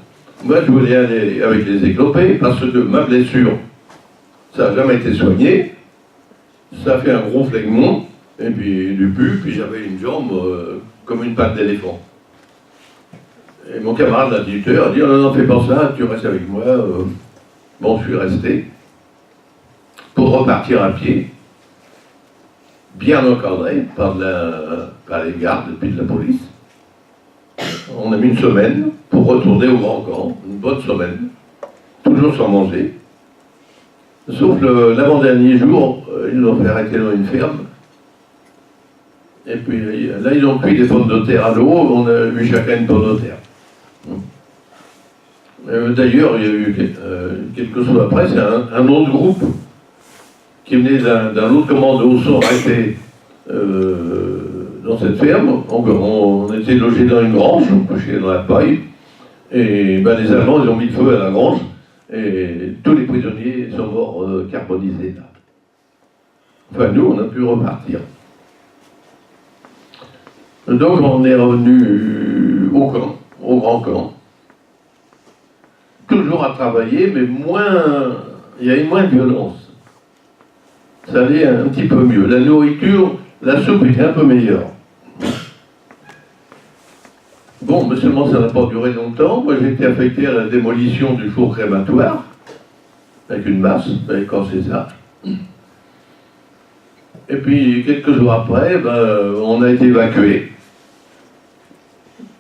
Moi, je voulais aller avec les éclopés parce que ma blessure, ça n'a jamais été soigné. Ça a fait un gros flegmon, et puis du pu, puis j'avais une jambe comme une patte d'éléphant. Et mon camarade l'instituteur a dit, oh, non, non, fais pas ça, tu restes avec moi. Bon, je suis resté pour repartir à pied, bien encadré par les gardes et puis de la police. On a mis une semaine pour retourner au grand camp, une bonne semaine, toujours sans manger. Sauf l'avant-dernier jour, ils nous ont fait arrêter dans une ferme. Et puis là, ils ont cuit des pommes de terre à l'eau, on a eu chacun une pomme de terre. D'ailleurs, il y a eu quelques jours après, c'est un autre groupe qui venait d'un autre commando sont arrêtés dans cette ferme. On était logés dans une grange, on couchait dans la paille, et les Allemands ils ont mis le feu à la grange, et tous les prisonniers sont morts carbonisés là. Enfin, nous, on a pu repartir. Donc, on est revenu au camp, au grand camp. Toujours à travailler, mais il y avait moins de violence. Ça allait un petit peu mieux. La nourriture, la soupe était un peu meilleure. Bon, mais seulement ça n'a pas duré longtemps. Moi, j'ai été affecté à la démolition du four crématoire, avec une masse, vous savez quand c'est ça. Et puis, quelques jours après, on a été évacué.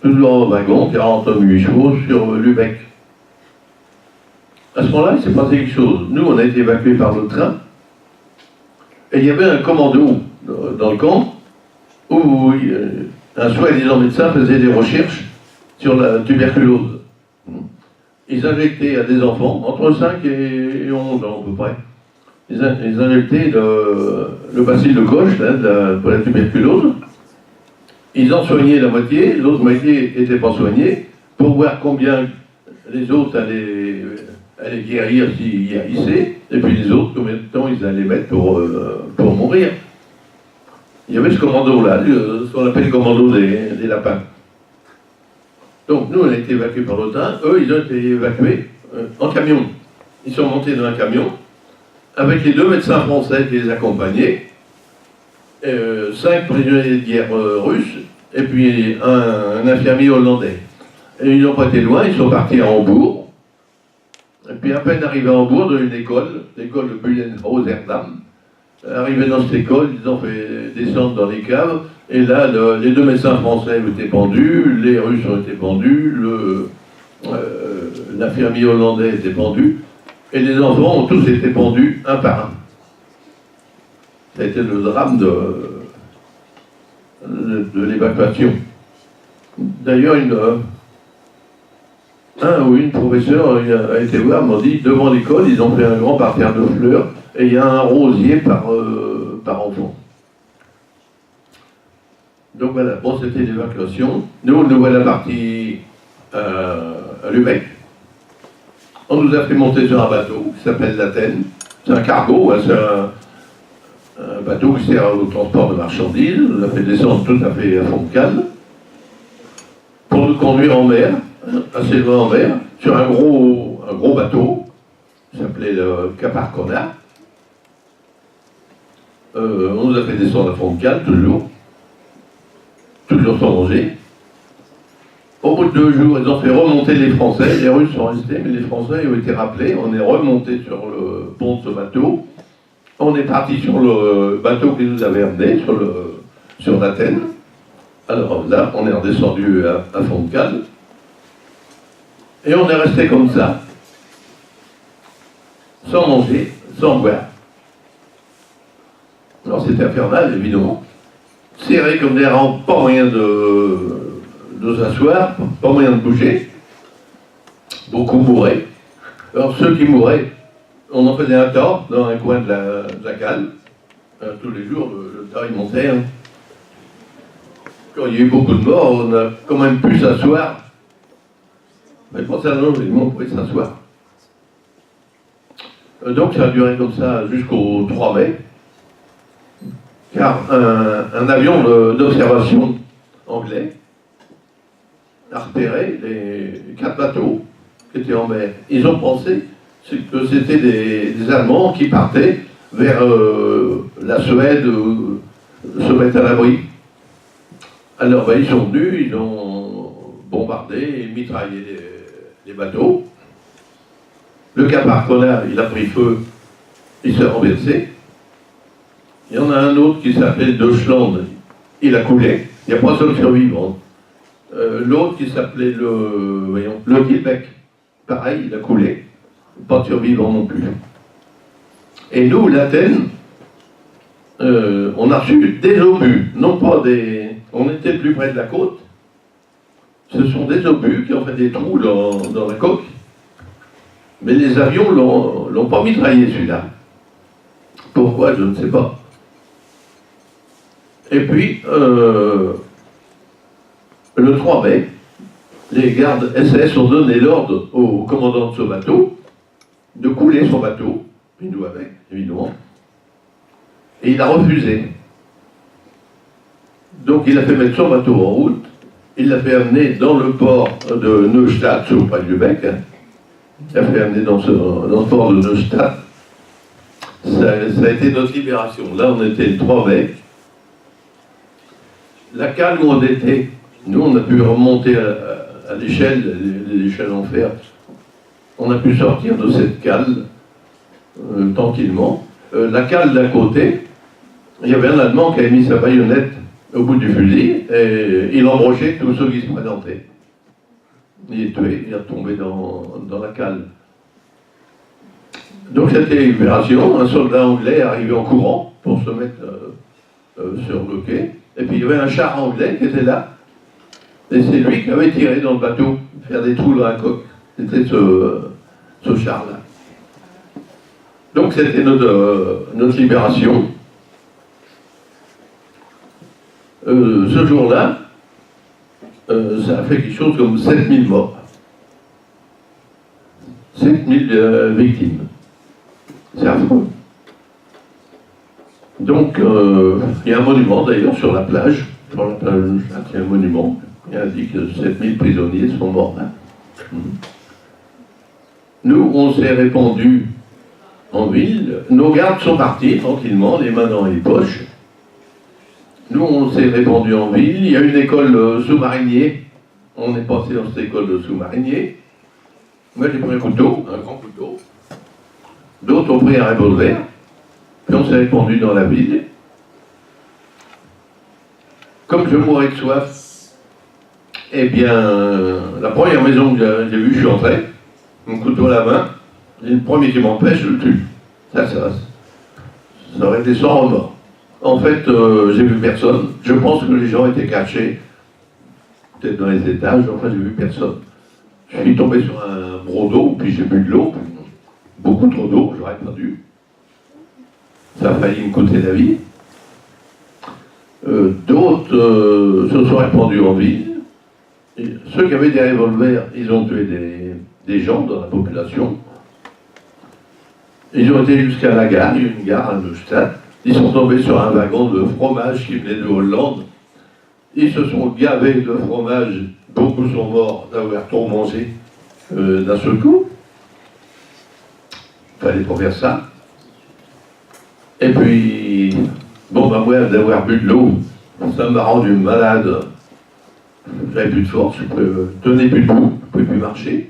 Toujours en wagon, 48 chevaux sur Lübeck. À ce moment-là, il s'est passé quelque chose. Nous, on a été évacués par le train, et il y avait un commando dans le camp, où un soi-disant médecin faisait des recherches sur la tuberculose. Ils injectaient à des enfants, entre 5 et 11 ans à peu près, ils injectaient le bacille de Koch, pour la tuberculose. Ils en soignaient la moitié, l'autre moitié n'était pas soignée, pour voir combien les autres allaient guérir s'ils guérissaient, et puis les autres, combien de temps ils allaient mettre pour mourir. Il y avait ce commando-là, ce qu'on appelle le commando des lapins. Donc nous, on a été évacués par le train, eux, ils ont été évacués en camion. Ils sont montés dans un camion, avec les 2 médecins français qui les accompagnaient, 5 prisonniers de guerre russes, et puis un infirmier hollandais. Et ils n'ont pas été loin, ils sont partis à Hambourg. Et puis à peine arrivés à Hambourg, dans une école, l'école de Bullenhaus-Erdam. Arrivés dans cette école, ils ont fait descendre dans les caves, et là, les 2 médecins français ont été pendus, les Russes ont été pendus, l'infirmier hollandais était pendu, et les enfants ont tous été pendus un par un. Ça a été le drame de l'évacuation. D'ailleurs, un ou une professeure a été voir, m'a dit, devant l'école, ils ont fait un grand parterre de fleurs, et il y a un rosier par enfant. Donc voilà, bon, c'était l'évacuation. Nous voilà partis à Lübeck. On nous a fait monter sur un bateau qui s'appelle l'Athènes. C'est un cargo, c'est un bateau qui sert au transport de marchandises. On nous a fait descendre tout à fait à fond de cale pour nous conduire en mer, assez loin en mer, sur un gros bateau qui s'appelait le Cap Arcona. On nous a fait descendre à fond de cale, toujours sans danger. Au bout de 2 jours, ils ont fait remonter les Français. Les Russes sont restés, mais les Français ont été rappelés. On est remonté sur le pont de ce bateau. On est parti sur le bateau qui nous avait amenés, sur l'Athènes. Alors là, on est redescendu à fond de cale. Et on est resté comme ça, sans manger, sans boire. Alors c'était infernal, évidemment. Serré comme des rangs, pas moyen de s'asseoir, pas moyen de bouger. Beaucoup mouraient. Alors ceux qui mouraient, on en faisait un tas dans un coin de la cale. Tous les jours, le tas il montait. Hein. Quand il y a eu beaucoup de morts, on a quand même pu s'asseoir. Mais concernant les morts, on pouvait s'asseoir. Donc ça a duré comme ça jusqu'au 3 mai. Car un avion d'observation anglais a repéré les 4 bateaux qui étaient en mer. Ils ont pensé que c'était des Allemands qui partaient vers la Suède se mettre à l'abri. Alors, ils sont venus, ils ont bombardé et mitraillé les bateaux. Le Caparcola, il a pris feu, il s'est renversé. Il y en a un autre qui s'appelait Deutschland, il a coulé, il n'y a pas un seul survivant. L'autre qui s'appelait le Québec, pareil, il a coulé, pas de survivant non plus. Et nous, l'Athènes, on a reçu des obus, non pas des... On était plus près de la côte. Ce sont des obus qui ont fait des trous dans la coque. Mais les avions l'ont pas mitraillé celui-là. Pourquoi, je ne sais pas. Et puis, le 3 mai, les gardes SS ont donné l'ordre au commandant de ce bateau de couler son bateau, et nous avec, évidemment. Et il a refusé. Donc il a fait mettre son bateau en route, il l'a fait amener dans le port de Neustadt, au pas du Bec. Il l'a fait amener dans le port de Neustadt. Ça a été notre libération. Là, on était le 3 mai. La cale où on était, nous, on a pu remonter à l'échelle, l'échelle en fer. On a pu sortir de cette cale tranquillement. La cale d'à côté, il y avait un Allemand qui avait mis sa baïonnette au bout du fusil et il embrochait tous ceux qui se présentaient. Il est tué, il est tombé dans la cale. Donc c'était une libération. Un soldat anglais est arrivé en courant pour se mettre sur le quai. Et puis il y avait un char anglais qui était là. Et c'est lui qui avait tiré dans le bateau, faire des trous dans la coque. C'était ce char-là. Donc c'était notre libération. Ce jour-là, ça a fait quelque chose comme 7000 morts. 7000 victimes. C'est affreux. Donc, il y a un monument d'ailleurs sur la plage. Sur la plage, il y a un monument qui indique que 7000 prisonniers sont morts là. Nous, on s'est répandus en ville. Nos gardes sont partis tranquillement, les mains dans les poches. Nous, on s'est répandus en ville. Il y a une école sous-marinier. On est passé dans cette école de sous-marinier. Moi, j'ai pris un couteau, un grand couteau. D'autres ont pris un revolver. Puis on s'est répandu dans la ville. Comme je mourais de soif, eh bien, la première maison que j'ai vue, je suis entré, mon couteau à la main, et le premier qui m'empêche, je le tue. Ça aurait été sans remords. En fait, j'ai vu personne. Je pense que les gens étaient cachés, peut-être dans les étages, enfin, j'ai vu personne. Je suis tombé sur un broc d'eau, puis j'ai bu de l'eau, beaucoup trop d'eau, j'aurais pas dû. Ça a failli me coûter la vie. D'autres se sont répandus en ville. Et ceux qui avaient des revolvers, ils ont tué des gens dans la population. Ils ont été jusqu'à la gare, il y a une gare à Neustadt. Ils sont tombés sur un wagon de fromage qui venait de Hollande. Ils se sont gavés de fromage. Beaucoup sont morts d'avoir trop mangé d'un seul coup. Il fallait pas faire ça. Et puis, bon, moi, d'avoir bu de l'eau, ça m'a rendu malade. J'avais plus de force, je tenais plus debout, je ne pouvais plus marcher.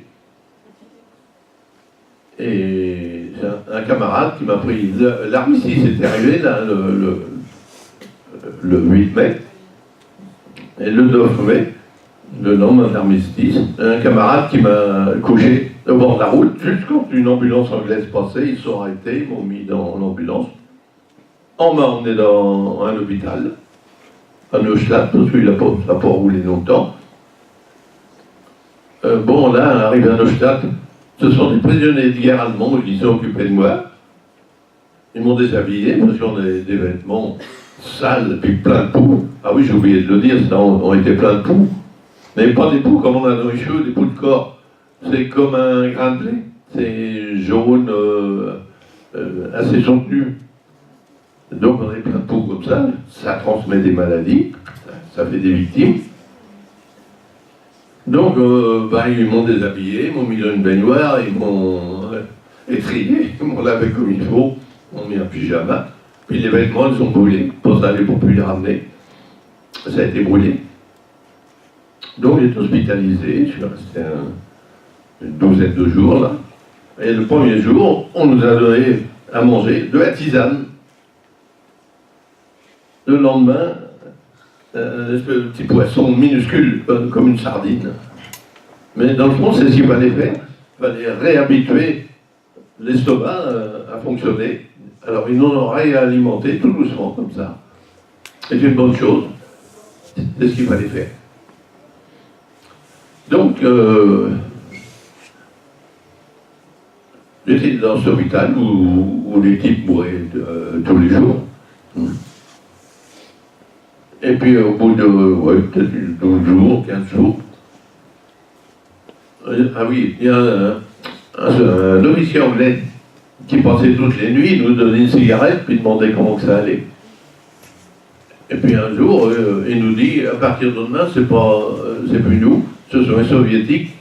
Et j'ai un camarade qui m'a pris. L'armistice était arrivé là, le 8 mai. Et le 9 mai, le lendemain de l'armistice, un camarade qui m'a couché au bord de la route, juste quand une ambulance anglaise passait, ils se sont arrêtés, ils m'ont mis dans l'ambulance. On m'a emmené dans un hôpital, à Neustadt, parce qu'il n'a pas roulé longtemps. Bon, là, arrivé à Neustadt, ce sont des prisonniers de guerre allemands qui s'est occupés de moi. Ils m'ont déshabillé, parce qu'on a des vêtements sales, puis plein de poux. Ah oui, j'ai oublié de le dire, on était plein de poux. Mais pas des poux comme on a dans les cheveux, des poux de corps. C'est comme un grain de blé. C'est jaune, assez soutenu. Donc on est plein de poux comme ça transmet des maladies, ça fait des victimes. Donc ils m'ont déshabillé, ils m'ont mis dans une baignoire, ils m'ont étrié, ils m'ont lavé comme il faut, ils m'ont mis un pyjama, puis les vêtements ils sont brûlés, pour ça pour plus les ramener. Ça a été brûlé. Donc il est hospitalisé, je suis resté une douzaine de jours là. Et le premier jour, on nous a donné à manger de la tisane. Le lendemain, un espèce de petit poisson minuscule, comme une sardine. Mais dans le fond, c'est ce qu'il fallait faire. Il fallait réhabituer l'estomac à fonctionner. Alors ils nous ont réalimenté tout doucement, comme ça. C'est une bonne chose. C'est ce qu'il fallait faire. Donc, j'étais dans cet hôpital où les types mouraient tous les jours. Et puis au bout de peut-être 12 jours, 15 jours, ah oui, il y a un officier anglais qui passait toutes les nuits, nous donnait une cigarette, puis demandait comment que ça allait. Et puis un jour, il nous dit, à partir de demain, c'est plus nous, ce sont les soviétiques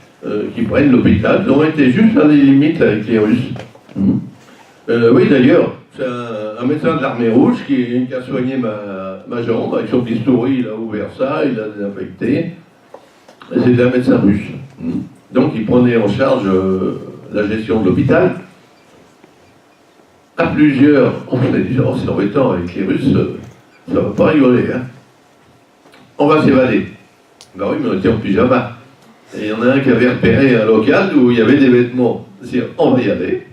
qui prennent l'hôpital. Ils ont été juste à la limite avec les Russes. Oui, d'ailleurs, c'est un médecin de l'armée rouge qui a soigné ma jambe avec son bistouri, il a ouvert ça, il l'a désinfecté. Et c'était un médecin russe. Donc il prenait en charge la gestion de l'hôpital. À plusieurs, on s'est dit, oh, c'est embêtant avec les Russes, ça va pas rigoler. Hein. On va s'évader. Ben oui, mais on était en pyjama. Et il y en a un qui avait repéré un local où il y avait des vêtements. C'est-à-dire, on va y aller.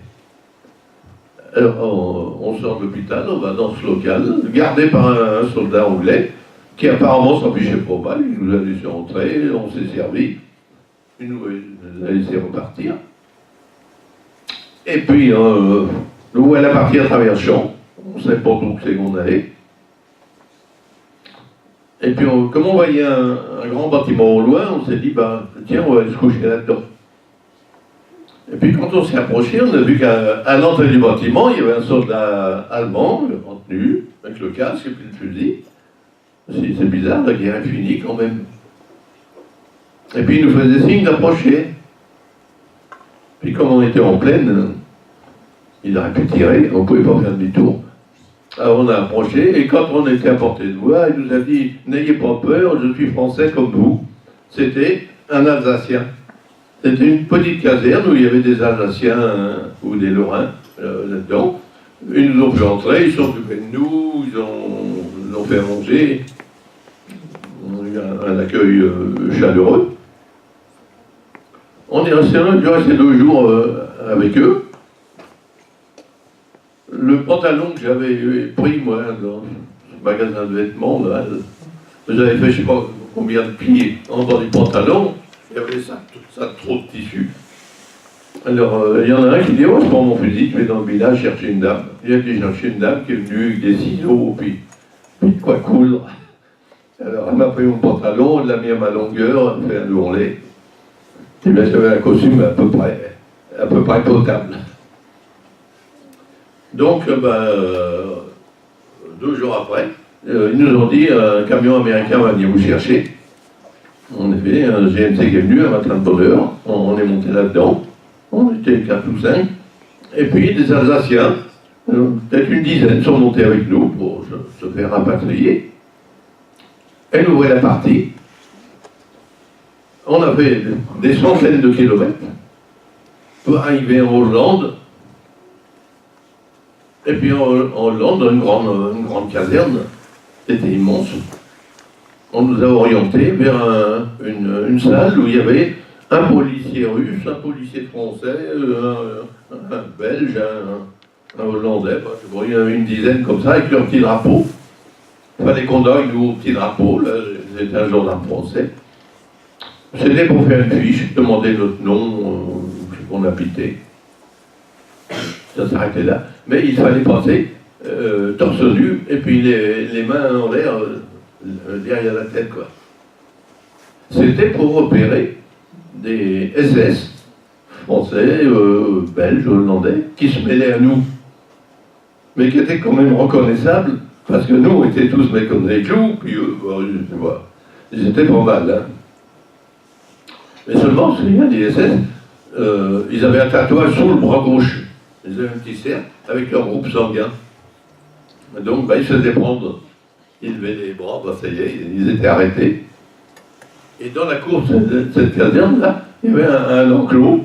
Alors, on sort de l'hôpital, on va dans ce local, gardé par un soldat anglais, qui apparemment s'en fichait pas mal. Il nous a laissé entrer, on s'est servi. Il nous a laissé repartir. Et puis, nous, elle est partie à travers le champ. On ne savait pas d'où c'est qu'on allait. Et puis, comme on voyait un grand bâtiment au loin, on s'est dit, bah, tiens, on va aller se coucher là-dedans. Et puis, quand on s'est approché, on a vu qu'à l'entrée du bâtiment, il y avait un soldat allemand, en tenue, avec le casque et puis le fusil. C'est bizarre, la guerre est finie quand même. Et puis, il nous faisait signe d'approcher. Puis, comme on était en plaine, il aurait pu tirer, on ne pouvait pas faire demi-tour. Alors on a approché, et quand on était à portée de voix, il nous a dit « N'ayez pas peur, je suis français comme vous ». C'était un Alsacien. C'était une petite caserne où il y avait des Alsaciens ou des Lorrains là-dedans. Ils nous ont fait entrer, ils sont occupés de nous, ils ont fait manger. On a eu un accueil chaleureux. On est resté là, j'ai resté 2 jours avec eux. Le pantalon que j'avais pris, moi, dans le magasin de vêtements, là, j'avais fait je ne sais pas combien de plis en bas du pantalon, il y avait ça trop de tissu. Alors, il y en a un qui dit, oh, je prends mon fusil, je vais dans le village chercher une dame. J'ai été chercher une dame qui est venue avec des ciseaux, puis de quoi coudre. Alors, elle m'a pris mon pantalon, elle l'a mis à ma longueur, elle m'a fait un ourlet. Et bien, j'avais un costume à peu près potable. Donc, 2 jours après, ils nous ont dit un camion américain va venir vous chercher. On avait un GMC qui est venu un matin de bonne heure, on est monté là-dedans, on était 4 ou 5, et puis des Alsaciens, peut-être une dizaine, sont montés avec nous pour se faire rapatrier. Et nous voilà partis. On a fait des centaines de kilomètres pour arriver en Hollande. Et puis en Hollande, une grande caserne, c'était immense. On nous a orientés vers une salle où il y avait un policier russe, un policier français, un belge, un hollandais, il y en avait une dizaine comme ça, avec leur petit drapeau. Il fallait qu'on donne nous au petit drapeau, là, c'était un gendarme français. C'était pour faire une fiche, demander notre nom, où on habitait. Ça s'arrêtait là. Mais il fallait passer torse nu, et puis les mains en l'air, derrière la tête, quoi. C'était pour repérer des SS, français, belges, hollandais, qui se mêlaient à nous, mais qui étaient quand même reconnaissables, parce que nous, on était tous mecs comme des clous, puis eux, je sais pas, ils étaient pas mal, hein. Mais seulement, c'est bien, les SS, ils avaient un tatouage sur le bras gauche. Ils avaient un petit cercle avec leur groupe sanguin. Donc, ils se faisaient prendre. Ils levaient les bras, ça y est, ils étaient arrêtés. Et dans la cour de cette caserne, là, il y avait un enclos